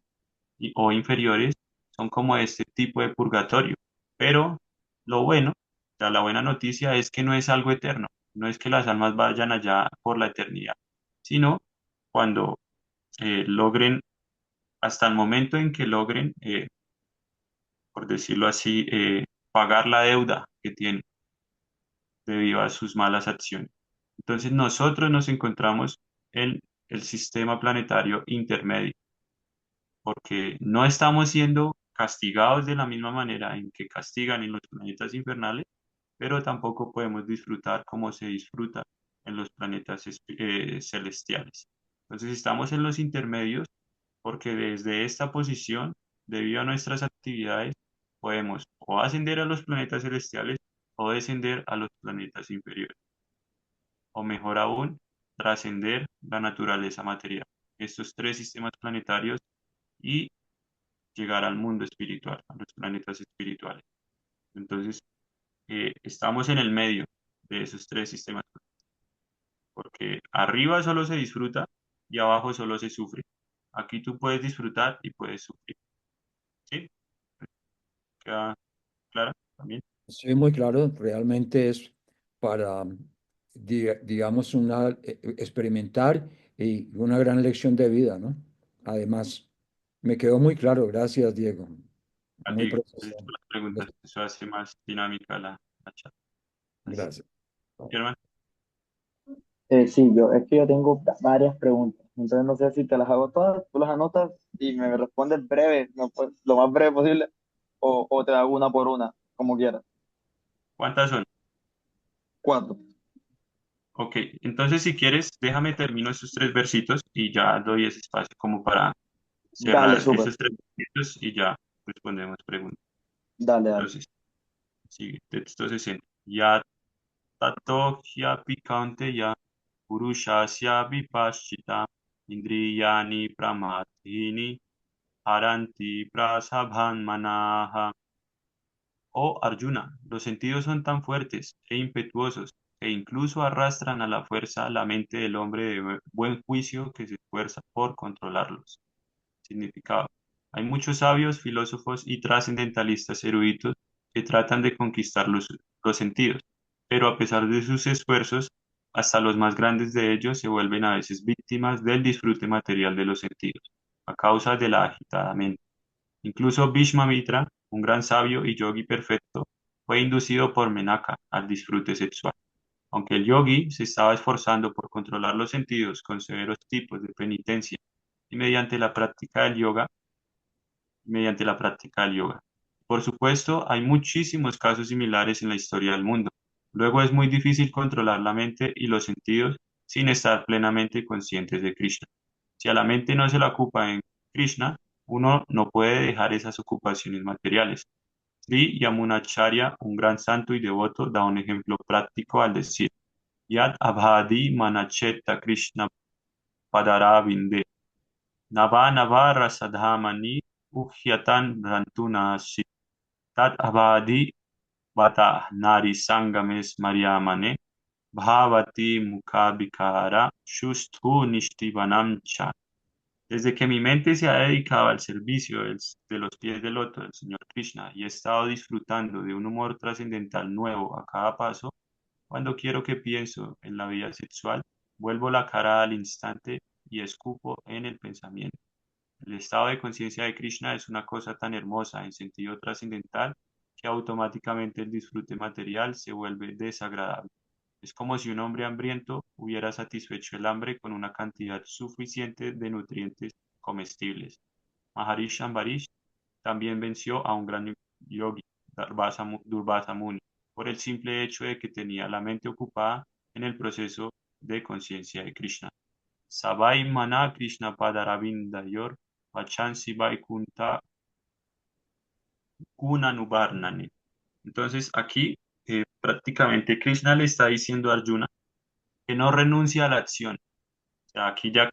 o inferiores son como este tipo de purgatorio. Pero lo bueno sea, la buena noticia es que no es algo eterno, no es que las almas vayan allá por la eternidad, sino cuando logren, hasta el momento en que logren, por decirlo así, pagar la deuda que tienen debido a sus malas acciones. Entonces nosotros nos encontramos en el sistema planetario intermedio, porque no estamos siendo castigados de la misma manera en que castigan en los planetas infernales, pero tampoco podemos disfrutar como se disfruta en los planetas celestiales. Entonces estamos en los intermedios porque desde esta posición, debido a nuestras actividades, podemos o ascender a los planetas celestiales o descender a los planetas inferiores, o mejor aún, trascender la naturaleza material. Estos tres sistemas planetarios y llegar al mundo espiritual, a los planetas espirituales. Entonces, estamos en el medio de esos tres sistemas, porque arriba solo se disfruta y abajo solo se sufre. Aquí tú puedes disfrutar y puedes sufrir. ¿Sí? ¿Queda clara también? Sí, muy claro, realmente es para, digamos, experimentar y una gran lección de vida, ¿no? Además, me quedó muy claro, gracias, Diego, A muy ti, gracias preciso. por las preguntas. Eso hace más dinámica la charla. Así. Gracias. Germán, Sí, es que yo tengo varias preguntas, entonces no sé si te las hago todas, tú las anotas y me respondes breve, no, pues, lo más breve posible, o te hago una por una, como quieras. ¿cuántas son? Cuatro. Ok, entonces si quieres, déjame termino estos tres versitos y ya doy ese espacio como para Dale, cerrar súper, estos tres versitos y ya respondemos preguntas. dale, dale. Entonces, sigue, texto 60. Ya tato ya picante ya purushasya vipashchita indriyani pramatini haranti prasabhan manaha. Oh Arjuna, los sentidos son tan fuertes e impetuosos que incluso arrastran a la fuerza la mente del hombre de buen juicio que se esfuerza por controlarlos. Significado. Hay muchos sabios, filósofos y trascendentalistas eruditos que tratan de conquistar los sentidos, pero a pesar de sus esfuerzos, hasta los más grandes de ellos se vuelven a veces víctimas del disfrute material de los sentidos, a causa de la agitada mente. Incluso Bhishmamitra, un gran sabio y yogi perfecto, fue inducido por Menaka al disfrute sexual. Aunque el yogi se estaba esforzando por controlar los sentidos con severos tipos de penitencia y mediante la práctica del yoga. Por supuesto, hay muchísimos casos similares en la historia del mundo. Luego es muy difícil controlar la mente y los sentidos sin estar plenamente conscientes de Krishna. Si a la mente no se la ocupa en Krishna, uno no puede dejar esas ocupaciones materiales. Sri Yamunacharya, un gran santo y devoto, da un ejemplo práctico al decir, Yad abhadi manacheta Krishna padaravinde, nava nava rasadhamani uhyatan rantunasi, tat abhadi vata nari sangames mariamane, bhavati mukhabikara shusthu nishtivanam cha. Desde que mi mente se ha dedicado al servicio de los pies del loto del Señor Krishna y he estado disfrutando de un humor trascendental nuevo a cada paso, cuando quiero que pienso en la vida sexual, vuelvo la cara al instante y escupo en el pensamiento. El estado de conciencia de Krishna es una cosa tan hermosa en sentido trascendental que automáticamente el disfrute material se vuelve desagradable. Es como si un hombre hambriento hubiera satisfecho el hambre con una cantidad suficiente de nutrientes comestibles. Maharishi Ambarish también venció a un gran yogi, Durvasa Muni, por el simple hecho de que tenía la mente ocupada en el proceso de conciencia de Krishna. Sabai Mana Krishna Padaravindayor Vachansi Vaikunta Gunanubarnane. Entonces aquí prácticamente Krishna le está diciendo a Arjuna que no renuncia a la acción. O sea, aquí ya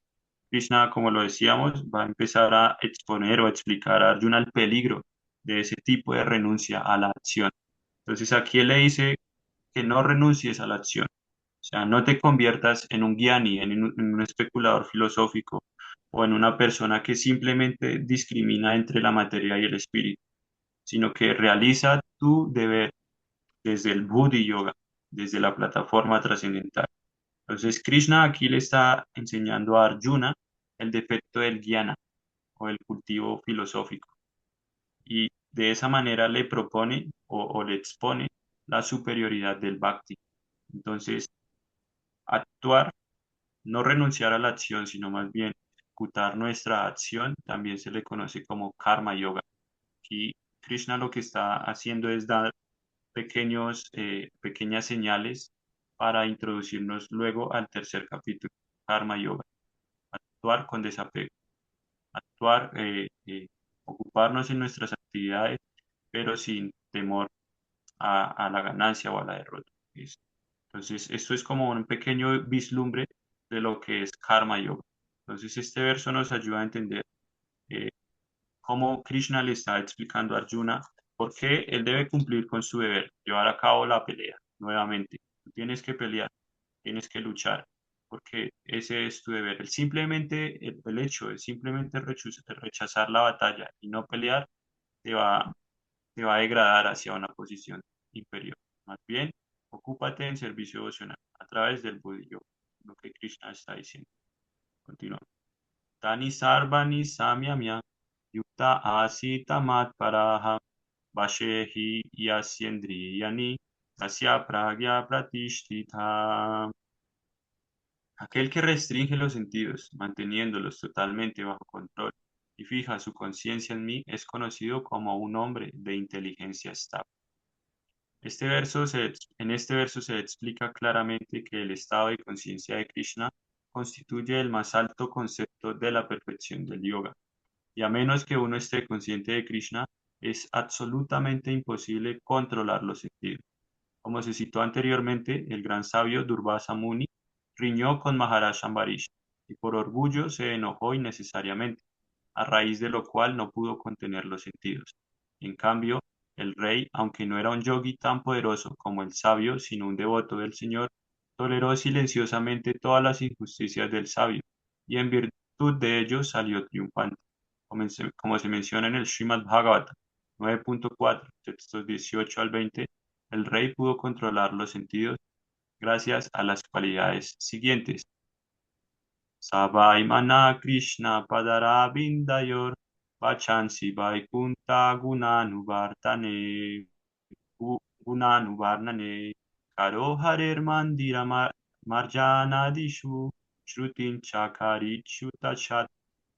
Krishna, como lo decíamos, va a empezar a exponer o a explicar a Arjuna el peligro de ese tipo de renuncia a la acción. Entonces aquí él le dice que no renuncies a la acción. O sea, no te conviertas en un guiani, en un especulador filosófico o en una persona que simplemente discrimina entre la materia y el espíritu, sino que realiza tu deber desde el Buddhi Yoga, desde la plataforma trascendental. Entonces, Krishna aquí le está enseñando a Arjuna el defecto del jnana o el cultivo filosófico y de esa manera le propone o le expone la superioridad del bhakti. Entonces, actuar, no renunciar a la acción, sino más bien ejecutar nuestra acción, también se le conoce como karma yoga. Aquí Krishna lo que está haciendo es dar pequeñas señales para introducirnos luego al tercer capítulo, karma yoga, actuar con desapego, actuar, ocuparnos en nuestras actividades, pero sin temor a la ganancia o a la derrota. ¿Listo? Entonces, esto es como un pequeño vislumbre de lo que es karma yoga. Entonces, este verso nos ayuda a entender eh, cómo Krishna le está explicando a Arjuna por qué él debe cumplir con su deber, llevar a cabo la pelea nuevamente. Tú tienes que pelear, tienes que luchar, porque ese es tu deber. El hecho de simplemente rechazar la batalla y no pelear te va, te va a degradar hacia una posición inferior. Más bien, ocúpate en servicio devocional a través del Buddha Yoga, lo que Krishna está diciendo. Continuamos. Tani sarvani samyamya yukta asita matparaha vashehi yasyendriyani tasya pragya pratishtita. Aquel que restringe los sentidos, manteniéndolos totalmente bajo control y fija su conciencia en mí, es conocido como un hombre de inteligencia estable. En este verso se explica claramente que el estado de conciencia de Krishna constituye el más alto concepto de la perfección del yoga. Y a menos que uno esté consciente de Krishna, es absolutamente imposible controlar los sentidos. Como se citó anteriormente, el gran sabio Durvasa Muni riñó con Maharaj Ambarish y por orgullo se enojó innecesariamente, a raíz de lo cual no pudo contener los sentidos. En cambio, el rey, aunque no era un yogi tan poderoso como el sabio, sino un devoto del Señor, toleró silenciosamente todas las injusticias del sabio y en virtud de ello salió triunfante, como se menciona en el Srimad Bhagavatam 9.4, textos 18 al 20. El rey pudo controlar los sentidos gracias a las cualidades siguientes. Sabai mana Krishna padaravindayor vachansi vaikunta gunanuvarnane karo harer mandira marjanadishu shrutin chakarichu tachat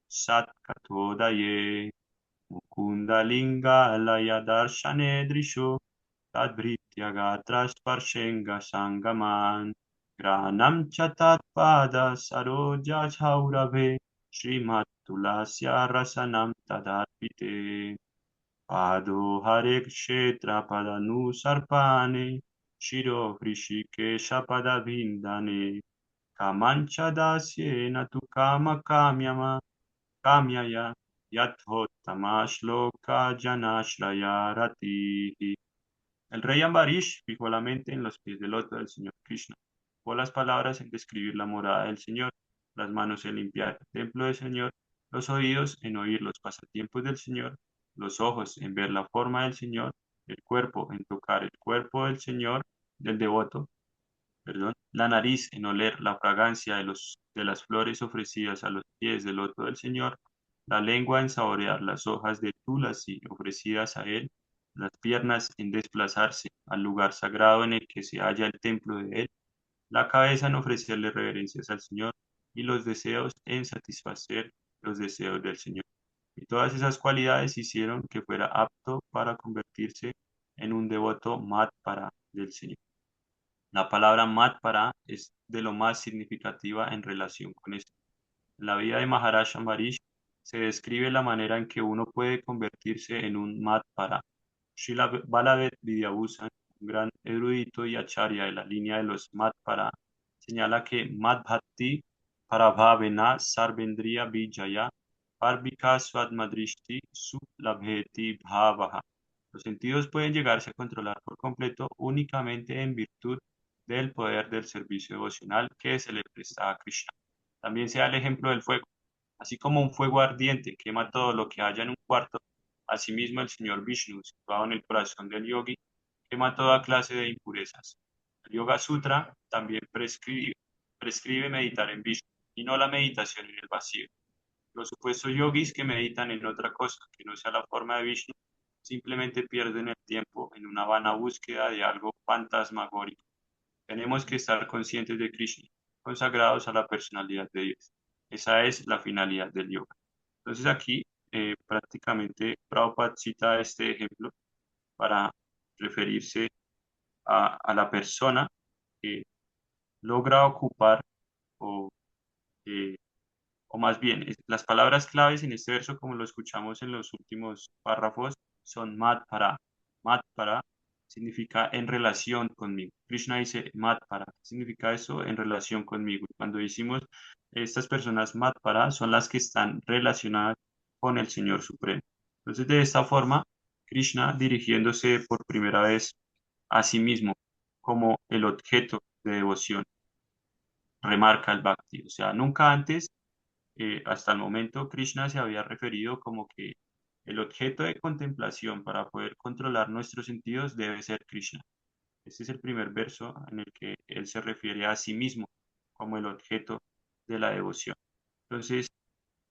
satkatodaye mukunda linga laya darshane drisho tadvritya gatra sparshenga sangaman granam chatat pada saroja chaurabhe Srimat Tulasya Rasanam Tadarpite Pado Hare Kshetra Padanu Sarpane Shiro Hrishikesha Padavindane Kamancha Dasyena Tu Kama Kamyaya Yathottama Shloka Janashraya Ratihi. El rey Ambarish fijó la mente en los pies del loto del Señor Krishna. Fijó las palabras en describir la morada del Señor, las manos en limpiar el templo del Señor, los oídos en oír los pasatiempos del Señor, los ojos en ver la forma del Señor, el cuerpo en tocar el cuerpo del Señor, del devoto, perdón, la nariz en oler la fragancia de las flores ofrecidas a los pies del loto del Señor, la lengua en saborear las hojas de tulasi ofrecidas a él, las piernas en desplazarse al lugar sagrado en el que se halla el templo de él, la cabeza en ofrecerle reverencias al Señor y los deseos en satisfacer los deseos del Señor. Y todas esas cualidades hicieron que fuera apto para convertirse en un devoto Matpara del Señor. La palabra Matpara es de lo más significativa en relación con esto. En la vida de Maharaj Ambarish se describe la manera en que uno puede convertirse en un Matpara. Srila Baladev Vidyabhusan, un gran erudito y acharya de la línea de los Matpara, señala que Madbhakti Parabhavena Sarvendriya Vijaya Parvika Swadmadrishti Suplabheti Bhavaha. Los sentidos pueden llegarse a controlar por completo únicamente en virtud del poder del servicio devocional que se le presta a Krishna. También se da el ejemplo del fuego. Así como un fuego ardiente quema todo lo que haya en un cuarto, asimismo el Señor Vishnu, situado en el corazón del yogi, quema toda clase de impurezas. El Yoga Sutra también prescribe meditar en Vishnu y no la meditación en el vacío. Los supuestos yogis que meditan en otra cosa que no sea la forma de Vishnu simplemente pierden el tiempo en una vana búsqueda de algo fantasmagórico. Tenemos que estar conscientes de Krishna, consagrados a la personalidad de Dios. Esa es la finalidad del yoga. Entonces aquí prácticamente Prabhupada cita este ejemplo para referirse a la persona que logra ocupar o, eh, o más bien, las palabras claves en este verso, como lo escuchamos en los últimos párrafos, son mat para. Mat para significa en relación conmigo. Krishna dice mat para. ¿Qué significa eso? En relación conmigo. Cuando decimos estas personas mat para, son las que están relacionadas con el Señor Supremo. Entonces, de esta forma, Krishna dirigiéndose por primera vez a sí mismo como el objeto de devoción, remarca el bhakti. O sea, nunca antes hasta el momento Krishna se había referido como que el objeto de contemplación para poder controlar nuestros sentidos debe ser Krishna. Este es el primer verso en el que él se refiere a sí mismo como el objeto de la devoción. Entonces,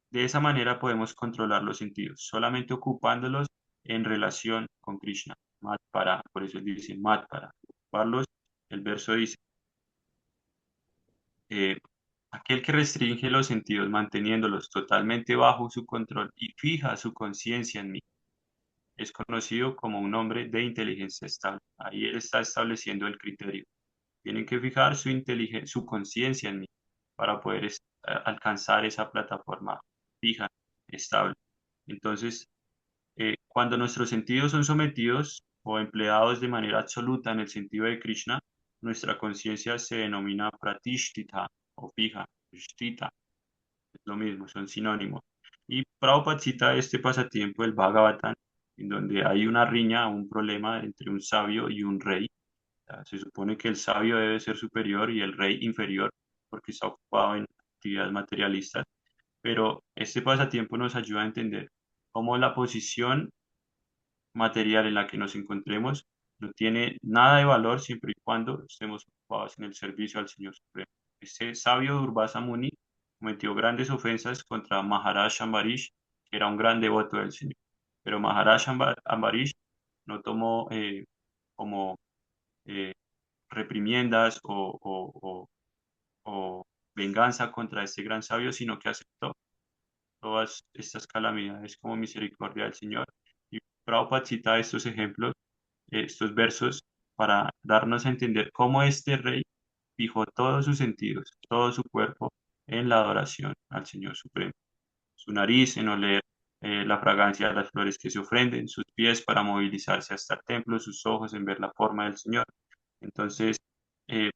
de esa manera podemos controlar los sentidos, solamente ocupándolos en relación con Krishna. Mat para, por eso él dice mat para ocuparlos. El verso dice, eh, aquel que restringe los sentidos manteniéndolos totalmente bajo su control y fija su conciencia en mí es conocido como un hombre de inteligencia estable. Ahí él está estableciendo el criterio. Tienen que fijar su conciencia en mí para poder alcanzar esa plataforma fija, estable. Entonces, cuando nuestros sentidos son sometidos o empleados de manera absoluta en el sentido de Krishna, nuestra conciencia se denomina pratishtita o fija, prishtita, es lo mismo, son sinónimos. Y Prabhupada cita este pasatiempo del Bhagavatam, en donde hay una riña, un problema entre un sabio y un rey. O sea, se supone que el sabio debe ser superior y el rey inferior, porque está ocupado en actividades materialistas, pero este pasatiempo nos ayuda a entender cómo la posición material en la que nos encontremos no tiene nada de valor siempre y cuando estemos ocupados en el servicio al Señor Supremo. Este sabio Durvasa Muni cometió grandes ofensas contra Maharaj Ambarish, que era un gran devoto del Señor. Pero Maharaj Ambarish no tomó como eh, reprimiendas o venganza contra este gran sabio, sino que aceptó todas estas calamidades como misericordia del Señor. Y Prabhupada cita estos ejemplos, estos versos, para darnos a entender cómo este rey fijó todos sus sentidos, todo su cuerpo en la adoración al Señor Supremo. Su nariz en oler la fragancia de las flores que se ofrenden, sus pies para movilizarse hasta el templo, sus ojos en ver la forma del Señor. Entonces, eh,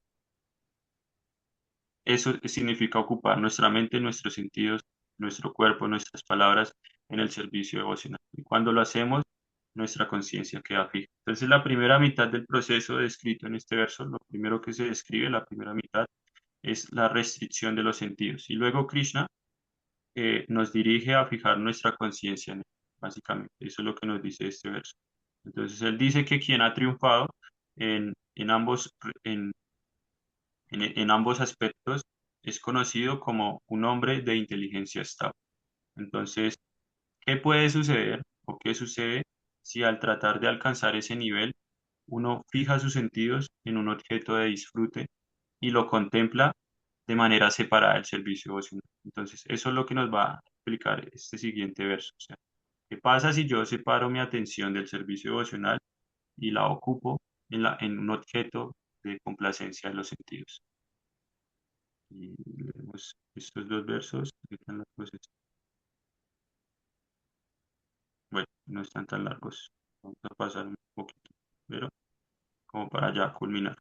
eso significa ocupar nuestra mente, nuestros sentidos, nuestro cuerpo, nuestras palabras en el servicio devocional. Y cuando lo hacemos, nuestra conciencia queda fija. Entonces, la primera mitad del proceso descrito en este verso, lo primero que se describe, la primera mitad, es la restricción de los sentidos. Y luego Krishna nos dirige a fijar nuestra conciencia en él, básicamente. Eso es lo que nos dice este verso. Entonces, él dice que quien ha triunfado en en ambos aspectos es conocido como un hombre de inteligencia estable. Entonces, ¿qué puede suceder o qué sucede si al tratar de alcanzar ese nivel uno fija sus sentidos en un objeto de disfrute y lo contempla de manera separada del servicio devocional? Entonces, eso es lo que nos va a explicar este siguiente verso. O sea, ¿qué pasa si yo separo mi atención del servicio devocional y la ocupo en un objeto de complacencia de los sentidos? Y leemos estos dos versos que están las cosas. Bueno, no están tan largos. Vamos a pasar un poquito, pero como para ya culminar.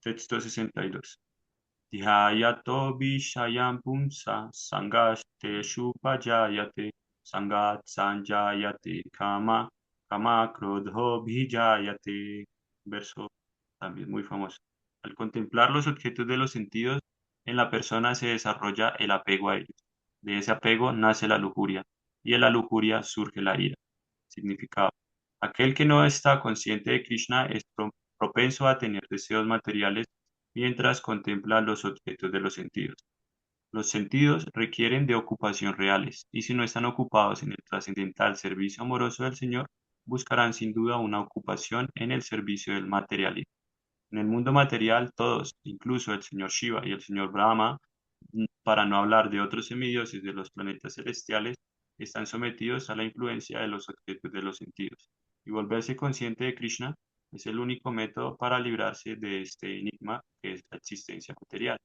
Texto 62. Dhyayato vishayam pumsa sangaste shupajayate sangat sanjayate kama kama krodho bhijayate. Verso también muy famoso. Al contemplar los objetos de los sentidos, en la persona se desarrolla el apego a ellos. De ese apego nace la lujuria y de la lujuria surge la ira. Significado. Aquel que no está consciente de Krishna es propenso a tener deseos materiales mientras contempla los objetos de los sentidos. Los sentidos requieren de ocupación reales, y si no están ocupados en el trascendental servicio amoroso del Señor, buscarán sin duda una ocupación en el servicio del materialismo. En el mundo material, todos, incluso el señor Shiva y el señor Brahma, para no hablar de otros semidioses de los planetas celestiales, están sometidos a la influencia de los objetos de los sentidos. Y volverse consciente de Krishna es el único método para librarse de este enigma que es la existencia material.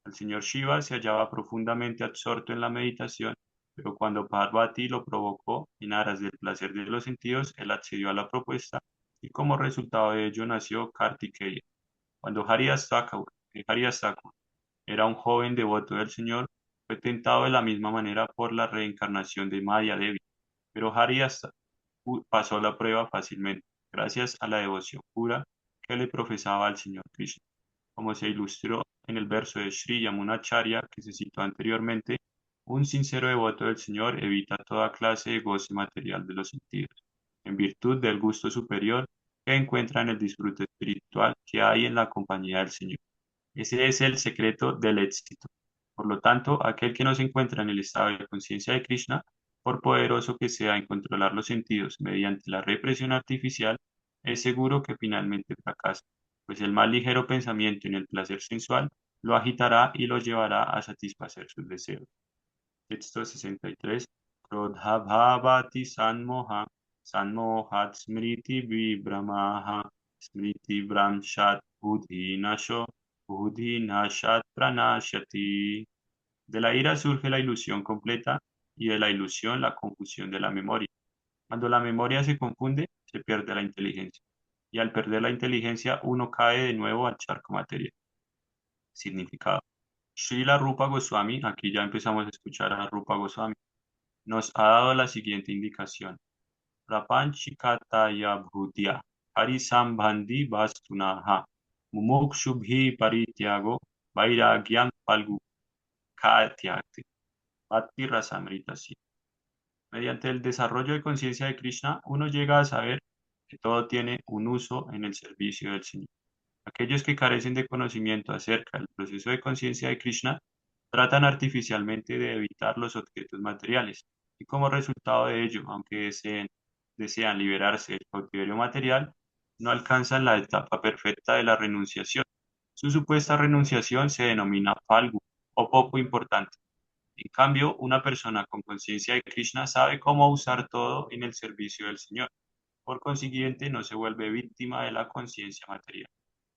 El señor Shiva se hallaba profundamente absorto en la meditación, pero cuando Parvati lo provocó en aras del placer de los sentidos, él accedió a la propuesta y como resultado de ello nació Kartikeya. Cuando Haridas Thakur era un joven devoto del Señor, fue tentado de la misma manera por la reencarnación de Maya Devi, pero Haridas pasó la prueba fácilmente, gracias a la devoción pura que le profesaba al Señor Krishna. Como se ilustró en el verso de Sri Yamunacharya que se citó anteriormente, un sincero devoto del Señor evita toda clase de goce material de los sentidos, en virtud del gusto superior que encuentra en el disfrute espiritual que hay en la compañía del Señor. Ese es el secreto del éxito. Por lo tanto, aquel que no se encuentra en el estado de conciencia de Krishna, por poderoso que sea en controlar los sentidos mediante la represión artificial, es seguro que finalmente fracasa, pues el más ligero pensamiento en el placer sensual lo agitará y lo llevará a satisfacer sus deseos. Texto 63. Krodhabhavati sanmoha, sanmohat smriti vibramaha, smriti vramshat buddhi nasho, buddhi nashat pranashyati. De la ira surge la ilusión completa y de la ilusión la confusión de la memoria. Cuando la memoria se confunde, se pierde la inteligencia. Y al perder la inteligencia, uno cae de nuevo al charco material. Significado. Srila Rupa Goswami, aquí ya empezamos a escuchar a Rupa Goswami, nos ha dado la siguiente indicación. Prapanchikataya bhutya harisambandhi vastunaha mumukshubhi parityago vairagyam palgu katyakti bhakti rasamrita. Mediante el desarrollo de conciencia de Krishna, uno llega a saber que todo tiene un uso en el servicio del Señor. Aquellos que carecen de conocimiento acerca del proceso de conciencia de Krishna tratan artificialmente de evitar los objetos materiales y como resultado de ello, aunque desean liberarse del cautiverio material, no alcanzan la etapa perfecta de la renunciación. Su supuesta renunciación se denomina falgu o poco importante. En cambio, una persona con conciencia de Krishna sabe cómo usar todo en el servicio del Señor. Por consiguiente, no se vuelve víctima de la conciencia material.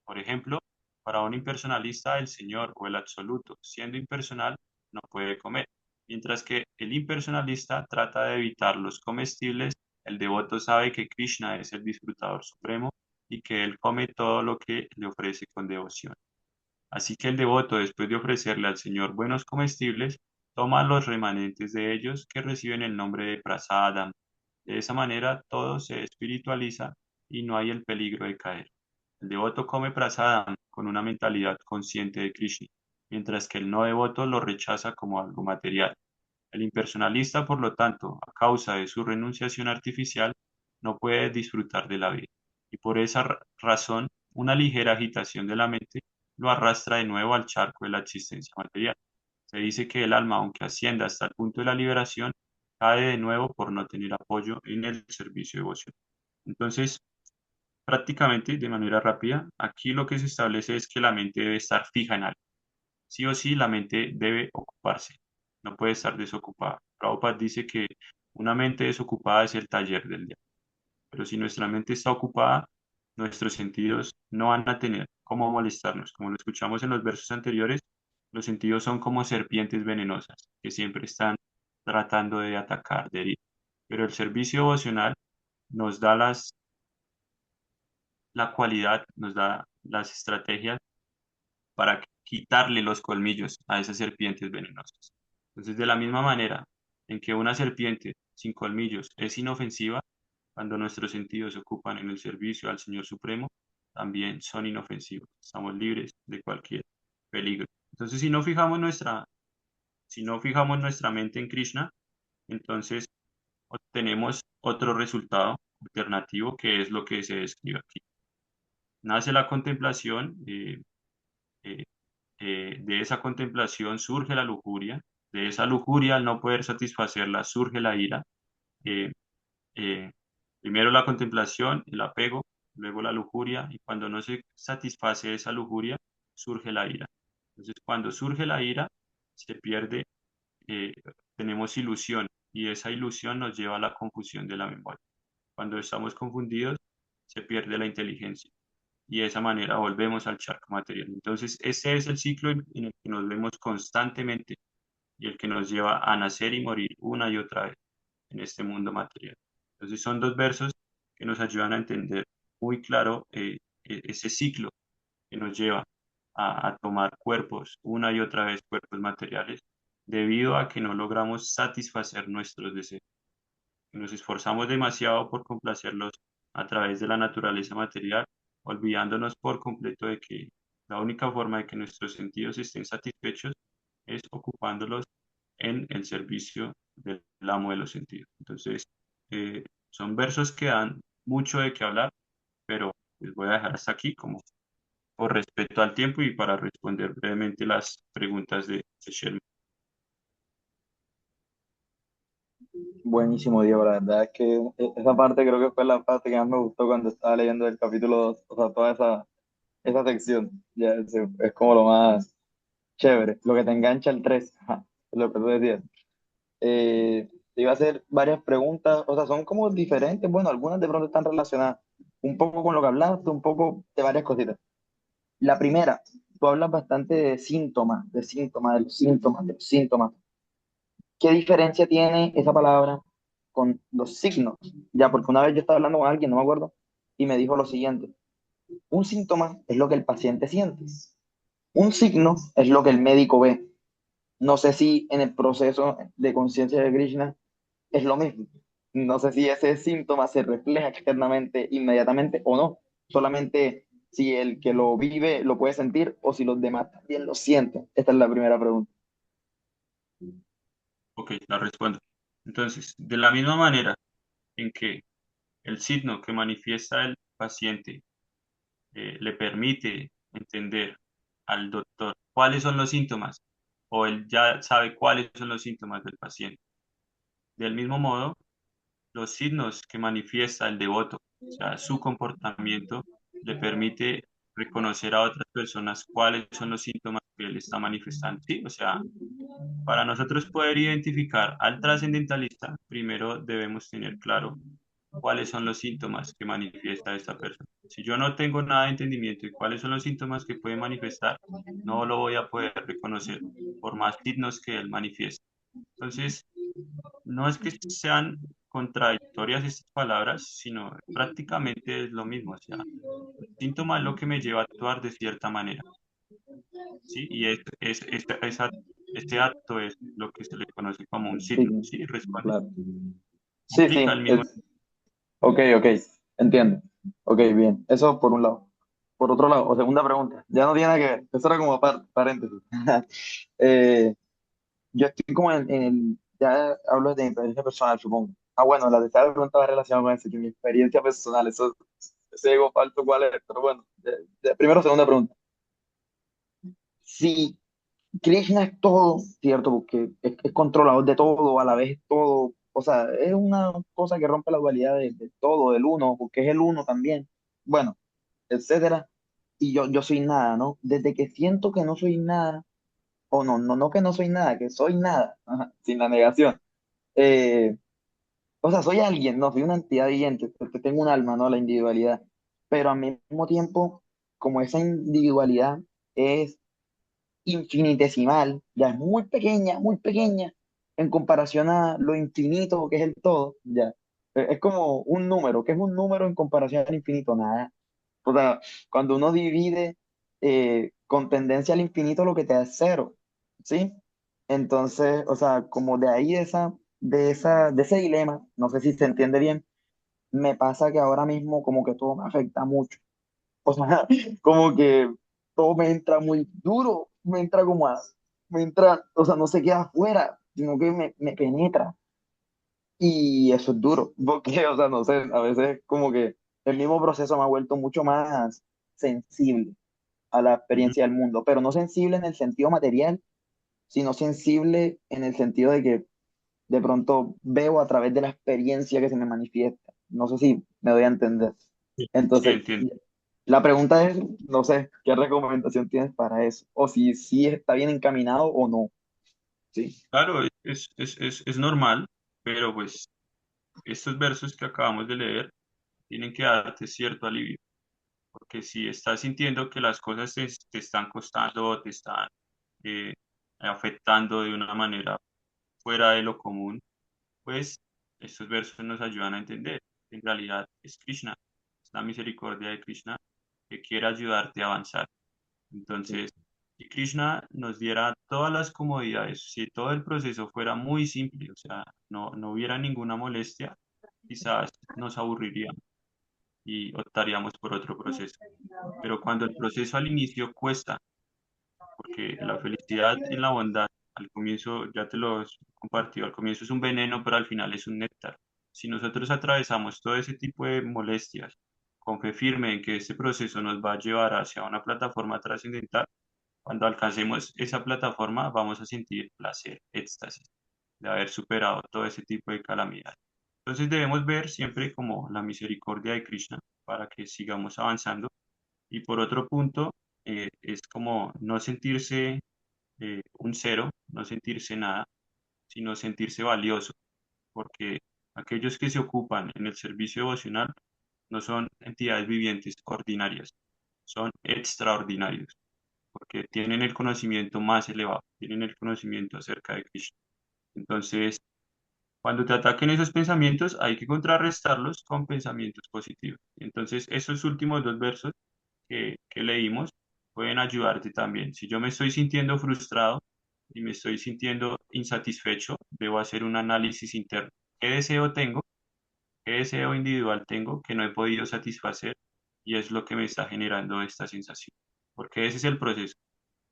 Por ejemplo, para un impersonalista, el Señor o el absoluto, siendo impersonal, no puede comer. Mientras que el impersonalista trata de evitar los comestibles, el devoto sabe que Krishna es el disfrutador supremo y que él come todo lo que le ofrece con devoción. Así que el devoto, después de ofrecerle al Señor buenos comestibles, toma los remanentes de ellos que reciben el nombre de prasadam. De esa manera todo se espiritualiza y no hay el peligro de caer. El devoto come prasadam con una mentalidad consciente de Krishna, mientras que el no devoto lo rechaza como algo material. El impersonalista, por lo tanto, a causa de su renunciación artificial, no puede disfrutar de la vida. Y por esa razón, una ligera agitación de la mente lo arrastra de nuevo al charco de la existencia material. Se dice que el alma, aunque ascienda hasta el punto de la liberación, cae de nuevo por no tener apoyo en el servicio devocional. Entonces, prácticamente, de manera rápida, aquí lo que se establece es que la mente debe estar fija en algo. Sí o sí, la mente debe ocuparse, no puede estar desocupada. Prabhupada dice que una mente desocupada es el taller del diablo, pero si nuestra mente está ocupada, nuestros sentidos no van a tener cómo molestarnos. Como lo escuchamos en los versos anteriores, los sentidos son como serpientes venenosas que siempre están tratando de atacar, de herir. Pero el servicio devocional nos da la cualidad, nos da las estrategias para quitarle los colmillos a esas serpientes venenosas. Entonces, de la misma manera en que una serpiente sin colmillos es inofensiva, cuando nuestros sentidos se ocupan en el servicio al Señor Supremo, también son inofensivos. Estamos libres de cualquier peligro. Entonces, si no fijamos nuestra mente en Krishna, entonces obtenemos otro resultado alternativo, que es lo que se describe aquí. Nace la contemplación, eh, de esa contemplación surge la lujuria, de esa lujuria al no poder satisfacerla surge la ira. eh, eh, Primero la contemplación, el apego, luego la lujuria, y cuando no se satisface esa lujuria, surge la ira. Entonces, cuando surge la ira, se pierde, eh, tenemos ilusión, y esa ilusión nos lleva a la confusión de la memoria. Cuando estamos confundidos, se pierde la inteligencia, y de esa manera volvemos al charco material. Entonces, ese es el ciclo en el que nos vemos constantemente y el que nos lleva a nacer y morir una y otra vez en este mundo material. Entonces son dos versos que nos ayudan a entender muy claro ese ciclo que nos lleva a tomar cuerpos una y otra vez, cuerpos materiales, debido a que no logramos satisfacer nuestros deseos. Nos esforzamos demasiado por complacerlos a través de la naturaleza material, olvidándonos por completo de que la única forma de que nuestros sentidos estén satisfechos es ocupándolos en el servicio del amo de los sentidos. Entonces, son versos que dan mucho de qué hablar, pero les voy a dejar hasta aquí como por respeto al tiempo y para responder brevemente las preguntas de Sherman. Buenísimo, Diego. La verdad es que esa parte creo que fue la parte que más me gustó cuando estaba leyendo el capítulo 2. O sea, toda esa sección. Ya, es como lo más chévere, lo que te engancha el 3. Ajá, es lo que tú decías. Te iba a hacer varias preguntas, o sea, son como diferentes, bueno, algunas de pronto están relacionadas un poco con lo que hablaste, un poco de varias cositas. La primera, tú hablas bastante de síntomas, de síntomas, de los síntomas, de los síntomas. ¿Qué diferencia tiene esa palabra con los signos? Ya, porque una vez yo estaba hablando con alguien, no me acuerdo, y me dijo lo siguiente: un síntoma es lo que el paciente siente, un signo es lo que el médico ve. No sé si en el proceso de conciencia de Krishna es lo mismo. No sé si ese síntoma se refleja externamente inmediatamente o no. Solamente si el que lo vive lo puede sentir o si los demás también lo sienten. Esta es la primera pregunta. Ok, la respondo. Entonces, de la misma manera en que el signo que manifiesta el paciente le permite entender al doctor cuáles son los síntomas, o él ya sabe cuáles son los síntomas del paciente. Del mismo modo, los signos que manifiesta el devoto, o sea, su comportamiento, le permite reconocer a otras personas cuáles son los síntomas que él está manifestando. Sí, o sea, para nosotros poder identificar al trascendentalista, primero debemos tener claro cuáles son los síntomas que manifiesta esta persona. Si yo no tengo nada de entendimiento de cuáles son los síntomas que puede manifestar, no lo voy a poder reconocer por más signos que él manifieste. Entonces, no es que sean contradictorias estas palabras, sino prácticamente es lo mismo. O sea, el síntoma es lo que me lleva a actuar de cierta manera, ¿sí? Y este acto es lo que se le conoce como un Sí, signo, ¿sí? Responde. claro. Sí, Implica sí, el mismo. ok, ok, entiendo. Ok, bien, eso por un lado. Por otro lado, o segunda pregunta, ya no tiene nada que ver, eso era como paréntesis. Eh, yo estoy como ya hablo de mi experiencia personal, supongo. Ah, bueno, la tercera pregunta va relacionada con eso, que mi experiencia personal, eso, ese ego falso, ¿cuál es? Pero bueno, primero, segunda pregunta. Si Krishna es todo, ¿cierto? Porque es controlador de todo, a la vez es todo, o sea, es una cosa que rompe la dualidad de todo, del uno, porque es el uno también, bueno, etcétera. Y yo soy nada, ¿no? Desde que siento que no soy nada, o no que no soy nada, que soy nada, ajá, sin la negación. Eh, o sea, soy alguien, no, soy una entidad viviente, porque tengo un alma, ¿no? La individualidad. Pero al mismo tiempo, como esa individualidad es infinitesimal, ya es muy pequeña en comparación a lo infinito que es el todo, ya. Es como un número, que es un número en comparación al infinito, nada. O sea, cuando uno divide con tendencia al infinito, lo que te da es cero, ¿sí? Entonces, o sea, como de ahí de ese dilema, no sé si se entiende bien, me pasa que ahora mismo como que todo me afecta mucho. O sea, como que todo me entra muy duro, me entra me entra, o sea, no se queda afuera, sino que me penetra. Y eso es duro, porque, o sea, no sé, a veces como que el mismo proceso me ha vuelto mucho más sensible a la Ujú. experiencia del mundo, pero no sensible en el sentido material, sino sensible en el sentido de que de pronto veo a través de la experiencia que se me manifiesta. No sé si me doy a entender. Sí, sí, Entonces, entiendo. la pregunta es, no sé, ¿qué recomendación tienes para eso? O si sí está bien encaminado o no. Sí. Claro, es normal, pero pues estos versos que acabamos de leer tienen que darte cierto alivio, porque si estás sintiendo que las cosas te están costando o te están eh, afectando de una manera fuera de lo común, pues estos versos nos ayudan a entender que en realidad es Krishna, es la misericordia de Krishna que quiere ayudarte a avanzar. Entonces, si Krishna nos diera todas las comodidades, si todo el proceso fuera muy simple, o sea, no hubiera ninguna molestia, quizás nos aburriríamos y optaríamos por otro proceso. Pero cuando el proceso al inicio cuesta, porque la felicidad en la bondad, al comienzo, ya te lo he compartido, al comienzo es un veneno, pero al final es un néctar. Si nosotros atravesamos todo ese tipo de molestias con fe firme en que este proceso nos va a llevar hacia una plataforma trascendental, cuando alcancemos esa plataforma vamos a sentir placer, éxtasis de haber superado todo ese tipo de calamidad. Entonces debemos ver siempre como la misericordia de Krishna para que sigamos avanzando. Y por otro punto, es como no sentirse un cero, no sentirse nada, sino sentirse valioso, porque aquellos que se ocupan en el servicio devocional no son entidades vivientes ordinarias, son extraordinarios, porque tienen el conocimiento más elevado, tienen el conocimiento acerca de Krishna. Entonces, cuando te ataquen esos pensamientos, hay que contrarrestarlos con pensamientos positivos. Entonces, esos últimos dos versos que leímos pueden ayudarte también. Si yo me estoy sintiendo frustrado y me estoy sintiendo insatisfecho, debo hacer un análisis interno. ¿Qué deseo tengo? ¿Qué deseo individual tengo que no he podido satisfacer? Y es lo que me está generando esta sensación. Porque ese es el proceso.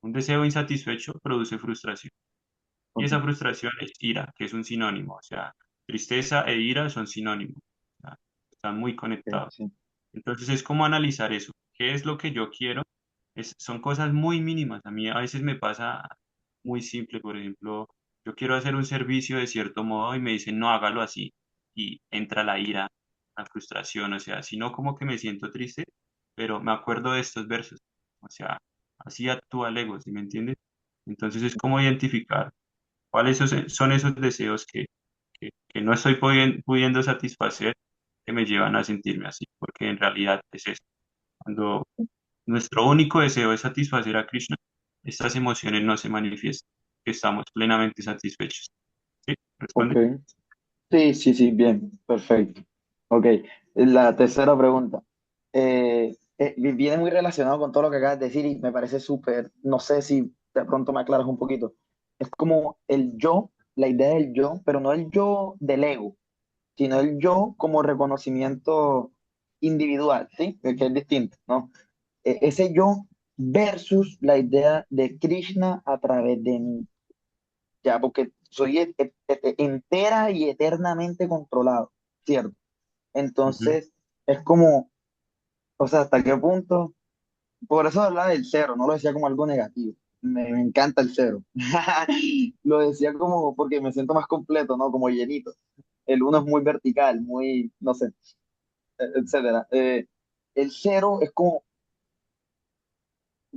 Un deseo insatisfecho produce frustración. Y Ok, esa frustración es ira, que es un sinónimo. O sea, tristeza e ira son sinónimos. O sea, están muy ok, conectados. sí. Entonces es como analizar eso. ¿Qué es lo que yo quiero? Son cosas muy mínimas. A mí a veces me pasa muy simple. Por ejemplo, yo quiero hacer un servicio de cierto modo y me dicen, no, hágalo así. Y entra la ira, la frustración. O sea, si no como que me siento triste, pero me acuerdo de estos versos. O sea, así actúa el ego, ¿sí me entiendes? Entonces es como identificar cuáles son esos deseos que no estoy pudiendo satisfacer que me llevan a sentirme así, porque en realidad es eso. Cuando nuestro único deseo es satisfacer a Krishna, estas emociones no se manifiestan, estamos plenamente satisfechos. ¿Sí? Ok. ¿Responde? Sí, sí, sí, bien, perfecto. Ok, la tercera pregunta. Viene muy relacionado con todo lo que acabas de decir y me parece súper, no sé si de pronto me aclaras un poquito. Es como el yo, la idea del yo, pero no el yo del ego, sino el yo como reconocimiento individual, ¿sí? Que es distinto, ¿no? Ese yo versus la idea de Krishna a través de mí, ya, porque soy entera y eternamente controlado, ¿cierto? Ujú. Entonces, es como, o sea, ¿hasta qué punto? Por eso hablaba del cero, no lo decía como algo negativo. Me encanta el cero. Lo decía como porque me siento más completo, ¿no? Como llenito. El uno es muy vertical, muy, no sé, etcétera. El cero es como,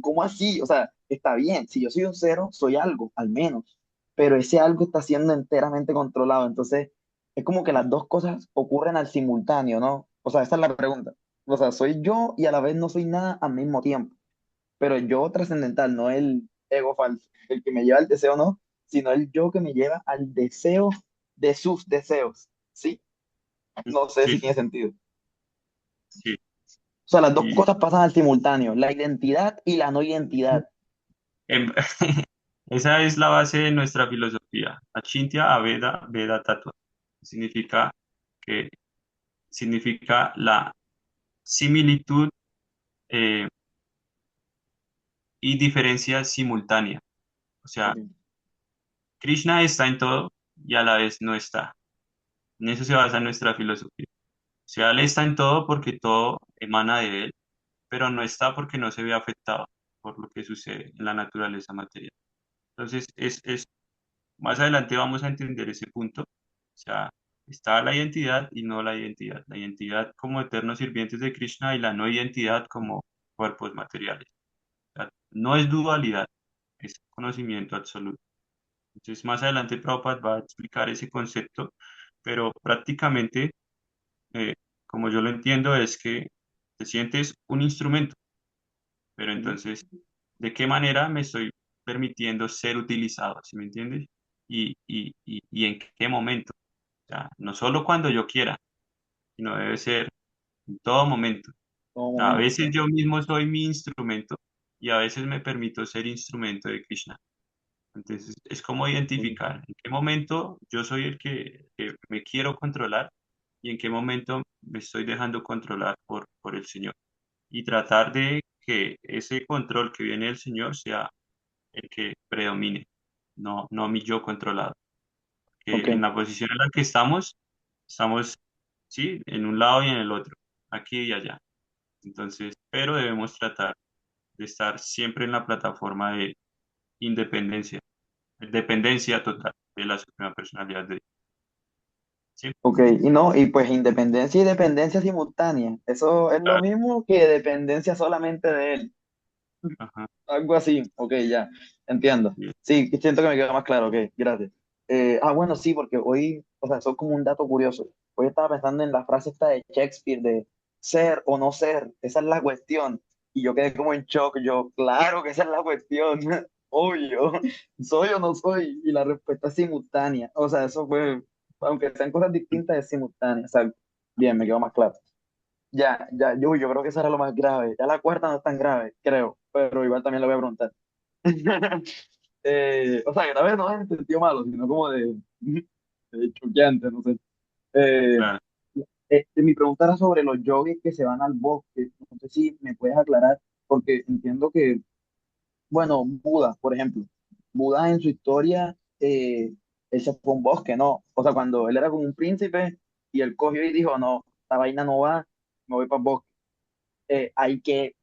¿cómo así? O sea, está bien, si yo soy un cero, soy algo, al menos, pero ese algo está siendo enteramente controlado, entonces es como que las dos cosas ocurren al simultáneo, ¿no? O sea, esa es la pregunta. O sea, soy yo y a la vez no soy nada al mismo tiempo, pero el yo trascendental, no el ego falso, el que me lleva al deseo, no, sino el yo que me lleva al deseo de sus deseos, ¿sí? No sé Sí, si tiene sentido. sí. O sea, las dos Y cosas pasan al simultáneo, la identidad y la no identidad. em, esa es la base de nuestra filosofía. Achintya Aveda Veda Tattva. Significa que significa la similitud eh, y diferencia simultánea. O sea, Ok, Krishna está en todo y a la vez no está. En eso se basa nuestra filosofía. O sea, Él está en todo porque todo emana de Él, pero no está porque no se ve afectado por lo que sucede en la naturaleza material. Entonces, más adelante vamos a entender ese punto. O sea, está la identidad y no la identidad. La identidad como eternos sirvientes de Krishna y la no identidad como cuerpos materiales. O sea, no es dualidad, es conocimiento absoluto. Entonces, más adelante Prabhupada va a explicar ese concepto, pero prácticamente, eh, como yo lo entiendo, es que te sientes un instrumento, pero entonces, ¿de qué manera me estoy permitiendo ser utilizado? ¿Sí me entiendes? Y en qué momento. O sea, no solo cuando yo quiera, sino debe ser en todo momento. Todo A momento. veces yo mismo soy mi instrumento y a veces me permito ser instrumento de Krishna. Entonces, es como Sí. identificar en qué momento yo soy el que me quiero controlar y en qué momento me estoy dejando controlar por el Señor. Y tratar de que ese control que viene del Señor sea el que predomine, no mi yo controlado. Que Ok, en la posición en la que estamos, sí, en un lado y en el otro, aquí y allá. Entonces, pero debemos tratar de estar siempre en la plataforma de independencia, dependencia total de la Suprema Personalidad de Dios. Sí, ok. Y no, y pues independencia y dependencia simultánea. Eso es lo claro. mismo que dependencia solamente de él. Ajá, Algo así. Ok, ya. Entiendo. sí, Sí, siento que me queda más claro. Ok, gracias. Bueno, sí, porque hoy, o sea, eso es como un dato curioso. Hoy estaba pensando en la frase esta de Shakespeare de ser o no ser. Esa es la cuestión. Y yo quedé como en shock. Yo, claro que esa es la cuestión. Obvio. ¿Soy o no soy? Y la respuesta es simultánea. O sea, eso fue, aunque sean cosas distintas, es simultánea. O sea, bien, me quedó más claro. Ya, ya, yo creo que eso era lo más grave. Ya la cuarta no es tan grave, creo, pero igual también lo voy a preguntar. O sea, grave no en el sentido malo, sino como de choqueante, no sé. Eh, claro. Mi pregunta era sobre los yogis que se van al bosque. No sé si me puedes aclarar, porque entiendo que, bueno, Buda, por ejemplo, Buda en su historia, él se fue a un bosque, ¿no? O sea, cuando él era como un príncipe y él cogió y dijo, no, esta vaina no va, me voy para el bosque. Hay que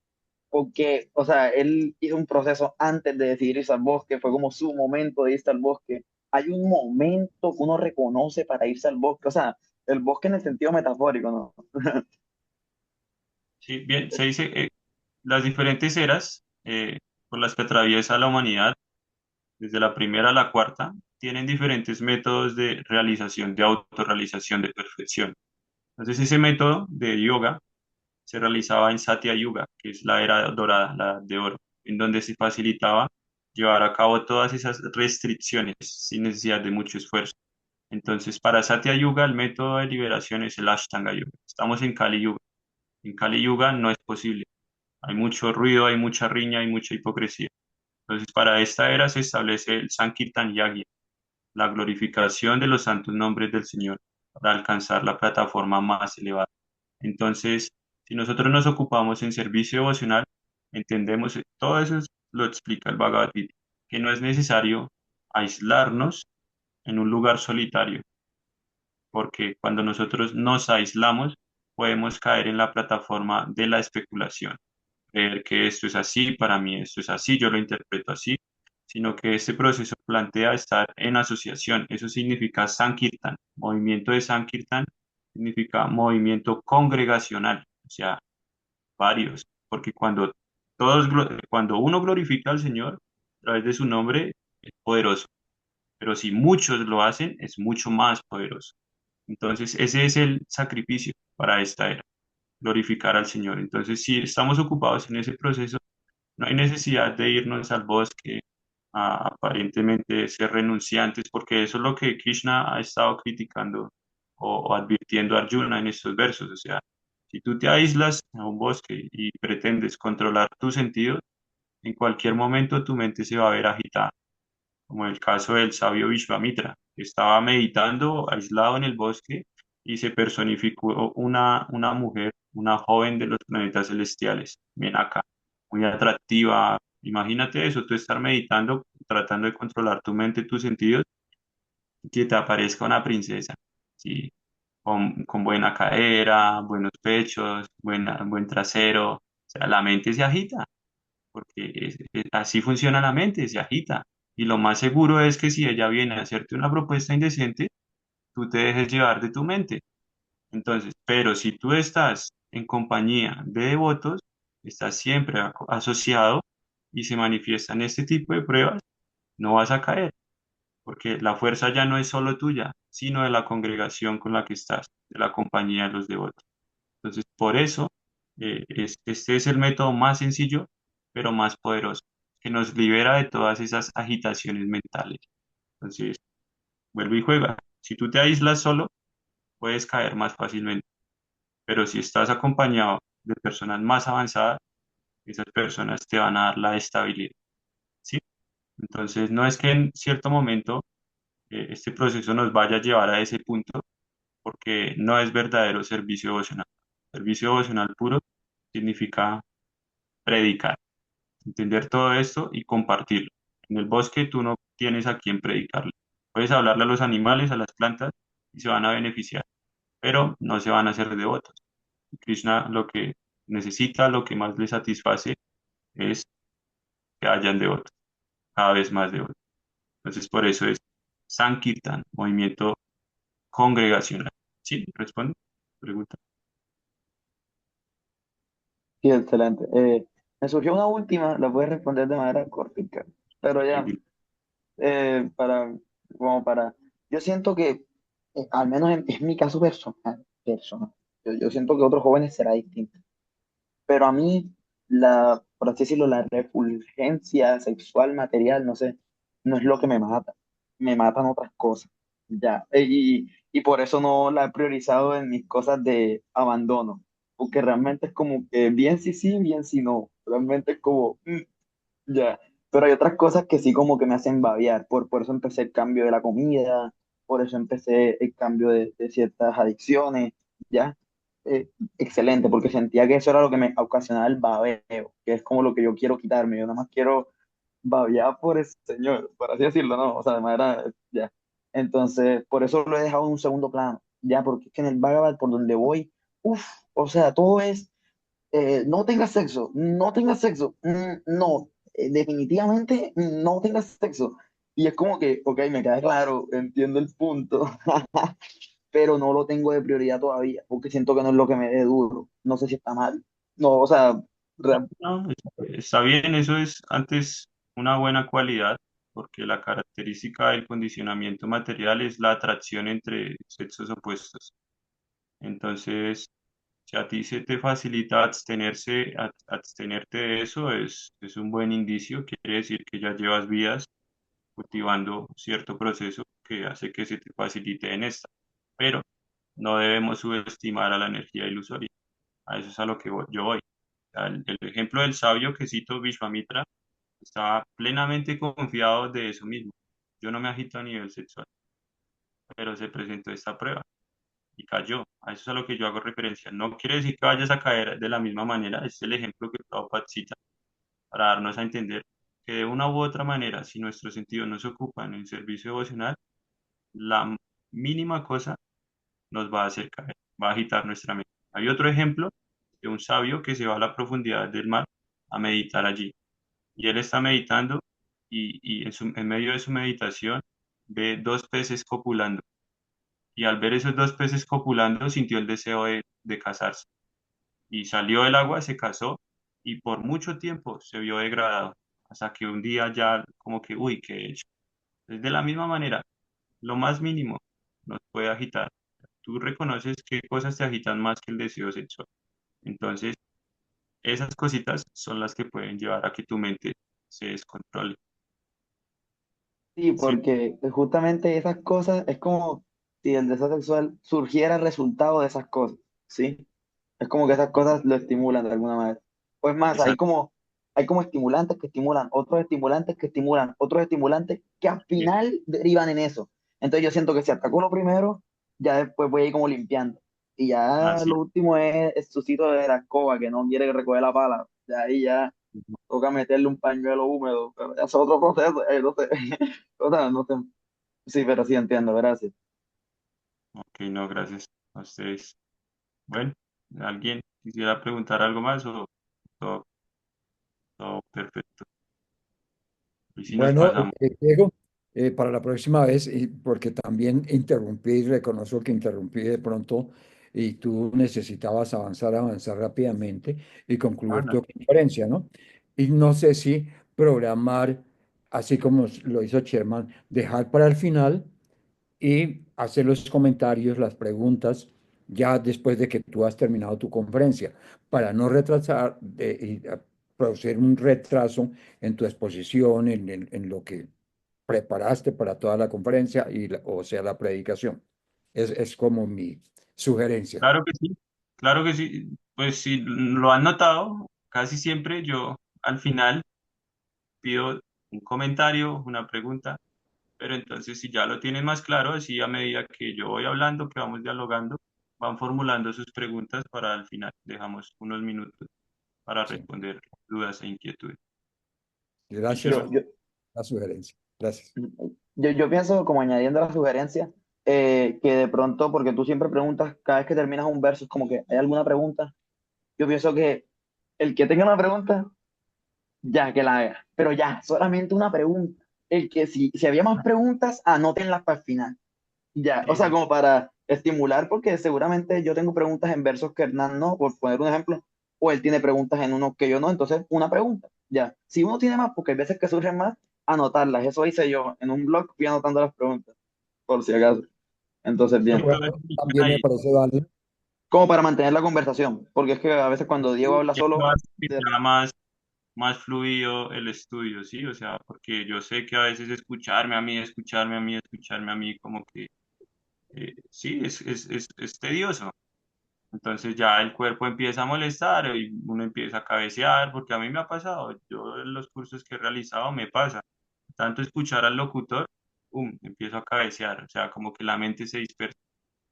porque, o sea, él hizo un proceso antes de decidir irse al bosque, fue como su momento de irse al bosque. Hay un momento que uno reconoce para irse al bosque, o sea, el bosque en el sentido metafórico, ¿no? Sí, bien, se dice las diferentes eras por las que atraviesa la humanidad, desde la primera a la cuarta, tienen diferentes métodos de realización, de autorrealización, de perfección. Entonces, ese método de yoga se realizaba en Satya Yuga, que es la era dorada, la edad de oro, en donde se facilitaba llevar a cabo todas esas restricciones sin necesidad de mucho esfuerzo. Entonces, para Satya Yuga, el método de liberación es el Ashtanga Yuga. Estamos en Kali Yuga. En Kali Yuga no es posible. Hay mucho ruido, hay mucha riña, hay mucha hipocresía. Entonces, para esta era se establece el Sankirtan Yagya, la glorificación de los santos nombres del Señor, para alcanzar la plataforma más elevada. Entonces, si nosotros nos ocupamos en servicio devocional, entendemos, todo eso lo explica el Bhagavad Gita, que no es necesario aislarnos en un lugar solitario, porque cuando nosotros nos aislamos, podemos caer en la plataforma de la especulación, creer que esto es así, para mí esto es así, yo lo interpreto así, sino que este proceso plantea estar en asociación. Eso significa Sankirtan. Movimiento de Sankirtan significa movimiento congregacional, o sea, varios, porque cuando uno glorifica al Señor a través de su nombre, es poderoso, pero si muchos lo hacen, es mucho más poderoso. Entonces, ese es el sacrificio para esta era, glorificar al Señor. Entonces, si estamos ocupados en ese proceso, no hay necesidad de irnos al bosque a aparentemente ser renunciantes, porque eso es lo que Krishna ha estado criticando o advirtiendo a Arjuna en estos versos. O sea, si tú te aíslas a un bosque y pretendes controlar tus sentidos, en cualquier momento tu mente se va a ver agitada, como el caso del sabio Vishvamitra, que estaba meditando aislado en el bosque y se personificó una mujer, una joven de los planetas celestiales, Menaka, muy atractiva. Imagínate eso, tú estar meditando, tratando de controlar tu mente, tus sentidos, y que te aparezca una princesa. Sí, con buena cadera, buenos pechos, buen trasero. O sea, la mente se agita, porque así funciona la mente, se agita. Y lo más seguro es que si ella viene a hacerte una propuesta indecente, tú te dejes llevar de tu mente. Entonces, pero si tú estás en compañía de devotos, estás siempre asociado y se manifiestan este tipo de pruebas, no vas a caer, porque la fuerza ya no es solo tuya, sino de la congregación con la que estás, de la compañía de los devotos. Entonces, por eso, este es el método más sencillo, pero más poderoso, que nos libera de todas esas agitaciones mentales. Entonces, vuelve y juega. Si tú te aíslas solo, puedes caer más fácilmente, pero si estás acompañado de personas más avanzadas, esas personas te van a dar la estabilidad, ¿sí? Entonces, no es que en cierto momento este proceso nos vaya a llevar a ese punto, porque no es verdadero servicio devocional. Servicio devocional puro significa predicar, entender todo esto y compartirlo. En el bosque tú no tienes a quién predicarle. Puedes hablarle a los animales, a las plantas, y se van a beneficiar, pero no se van a hacer devotos. Krishna lo que necesita, lo que más le satisface es que hayan devotos, cada vez más devotos. Entonces, por eso es Sankirtan, movimiento congregacional. ¿Sí? ¿Responde? Pregunta. Sí, excelente. Me surgió una última, la puedes responder de manera cortica, pero ya, Sí, para, como para, yo siento que, al menos en mi caso personal, yo siento que otros jóvenes será distinto, pero a mí, por así decirlo, la refulgencia sexual material, no sé, no es lo que me matan otras cosas, ya, y por eso no la he priorizado en mis cosas de abandono, porque realmente es como que bien si sí, bien si no, realmente es como, ya, pero hay otras cosas que sí como que me hacen babear, por eso empecé el cambio de la comida, por eso empecé el cambio de ciertas adicciones, ya. Excelente, porque sentía que eso era lo que me ocasionaba el babeo, que es como lo que yo quiero quitarme, yo nada más quiero babear por el Señor, por así decirlo, ¿no? O sea, de manera, ya. Entonces, por eso lo he dejado en un segundo plano, ya, porque es que en el Bhagavad, por donde voy, uff, o sea, todo es no tengas sexo, no tengas sexo, no, definitivamente no tengas sexo. Y es como que, ok, me queda claro, entiendo el punto, pero no lo tengo de prioridad todavía, porque siento que no es lo que me dé duro. No sé si está mal. No, o sea, re- no, está bien, eso es antes una buena cualidad, porque la característica del condicionamiento material es la atracción entre sexos opuestos. Entonces, si a ti se te facilita abstenerte de eso, es un buen indicio, quiere decir que ya llevas vías cultivando cierto proceso que hace que se te facilite en esta. Pero no debemos subestimar a la energía ilusoria. A eso es a lo que yo voy. El ejemplo del sabio que cito, Vishvamitra, estaba plenamente confiado de eso mismo. Yo no me agito a nivel sexual, pero se presentó esta prueba y cayó. A eso es a lo que yo hago referencia. No quiere decir que vayas a caer de la misma manera. Este es el ejemplo que Prabhupada cita para darnos a entender que de una u otra manera, si nuestros sentidos no se ocupan en servicio devocional, la mínima cosa nos va a hacer caer, va a agitar nuestra mente. Hay otro ejemplo de un sabio que se va a la profundidad del mar a meditar allí. Y él está meditando y en medio de su meditación ve dos peces copulando. Y al ver esos dos peces copulando sintió el deseo de casarse. Y salió del agua, se casó y por mucho tiempo se vio degradado. Hasta que un día ya como que, uy, ¿qué he hecho? Es de la misma manera, lo más mínimo nos puede agitar. Tú reconoces qué cosas te agitan más que el deseo sexual. Entonces, esas cositas son las que pueden llevar a que tu mente se descontrole. sí, ¿Sí? porque justamente esas cosas es como si el deseo sexual surgiera resultado de esas cosas, ¿sí? Es como que esas cosas lo estimulan de alguna manera. Pues más, Exacto. hay como estimulantes que estimulan, otros estimulantes que estimulan, otros estimulantes que al final derivan en eso. Entonces yo siento que si ataco lo primero, ya después voy a ir como limpiando. Y ya Así. lo último es el sucito de la escoba, que no quiere recoger la pala. De ahí ya toca meterle un pañuelo húmedo. Pero ya es otro proceso. No sé. O sea, no sé. Sí, pero sí entiendo, gracias. Ok, no, gracias a ustedes. Bueno, ¿alguien quisiera preguntar algo más o todo, todo perfecto? Y si nos Bueno, pasamos. Diego, para la próxima vez, y porque también interrumpí y reconozco que interrumpí de pronto y tú necesitabas avanzar rápidamente y Ah, concluir no. tu conferencia, ¿no? Y no sé si programar, así como lo hizo Sherman, dejar para el final y hacer los comentarios, las preguntas, ya después de que tú has terminado tu conferencia, para no retrasar y producir un retraso en tu exposición, en lo que preparaste para toda la conferencia y, o sea, la predicación. Es como mi sugerencia. Claro que sí, claro que sí. Pues si lo han notado, casi siempre yo al final pido un comentario, una pregunta, pero entonces si ya lo tienen más claro, así a medida que yo voy hablando, que vamos dialogando, van formulando sus preguntas para al final. Dejamos unos minutos para Sí. responder dudas e inquietudes. Gracias ¿Listo? por Yo, yo, la sugerencia. Gracias. yo pienso, como añadiendo la sugerencia, que de pronto, porque tú siempre preguntas, cada vez que terminas un verso, es como que hay alguna pregunta. Yo pienso que el que tenga una pregunta, ya que la haga, pero ya, solamente una pregunta. El que si había más preguntas, anótenlas para el final. Ya, o Sí, sea, sí. como para estimular, porque seguramente yo tengo preguntas en versos que Hernán no, por poner un ejemplo, o él tiene preguntas en uno que yo no, entonces una pregunta, ya. Si uno tiene más, porque hay veces que surgen más, anotarlas. Eso hice yo en un blog, fui anotando las preguntas, por si acaso. Entonces, De bien. Entonces, acuerdo, también me ahí, parece válido. Como para mantener la conversación, porque es que a veces cuando Diego habla y eso solo, hace que sea más fluido el estudio, ¿sí? O sea, porque yo sé que a veces escucharme a mí, escucharme a mí, escucharme a mí, como que sí, es tedioso. Entonces ya el cuerpo empieza a molestar y uno empieza a cabecear, porque a mí me ha pasado, yo en los cursos que he realizado me pasa, tanto escuchar al locutor, empiezo a cabecear, o sea, como que la mente se dispersa.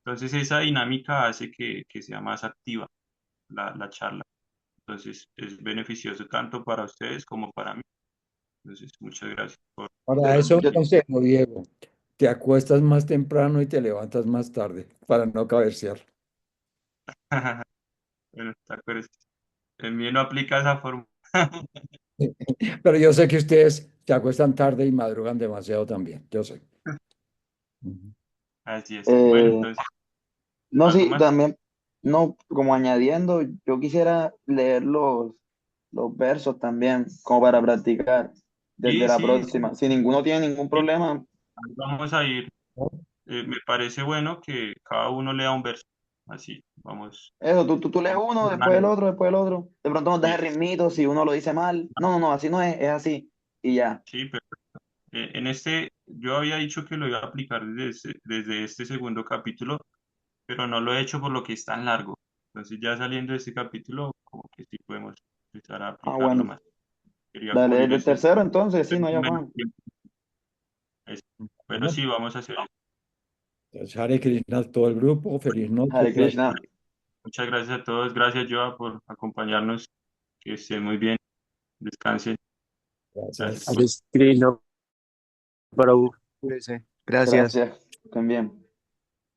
Entonces esa dinámica hace que sea más activa la charla. Entonces es beneficioso tanto para ustedes como para mí. Entonces, muchas gracias Para yo, eso, un yo, consejo, Diego. Te acuestas más temprano y te levantas más tarde para no cabecear. bueno, te acuerdas. El mío no aplica esa forma. Pero yo sé que ustedes se acuestan tarde y madrugan demasiado también. Yo sé. Ujú. Así es. Bueno, eh, entonces, no, ¿algo sí, más? también, no, como añadiendo, yo quisiera leer los versos también, como para practicar desde Sí, la sí, sí, próxima. Si ninguno tiene ningún sí. problema, Vamos a ir. Me parece bueno que cada uno lea un verso. Así, vamos. eso, tú lees uno, después el Turnando. otro, después el otro. De pronto nos deja el Listo. ritmito si uno lo dice mal. No, no, no, así no es, es así. Y ya. Sí, perfecto. En este, yo había dicho que lo iba a aplicar desde este segundo capítulo, pero no lo he hecho por lo que es tan largo. Entonces, ya saliendo de este capítulo, como que sí podemos empezar a Ah, aplicarlo bueno. más. Quería Dale, cubrir desde el tercero entonces, sí, no hay menos afán. tiempo. Es- Pero Bueno, sí, vamos a hacer eso. entonces, Hare Krishna a todo el grupo. Feliz noche. Hare Krishna. Muchas gracias a todos. Gracias, Joa, por acompañarnos. Que estén muy bien. Descansen. Gracias. Gracias. Hare Krishna, Prabhu. Cuídese. Gracias. Gracias. También.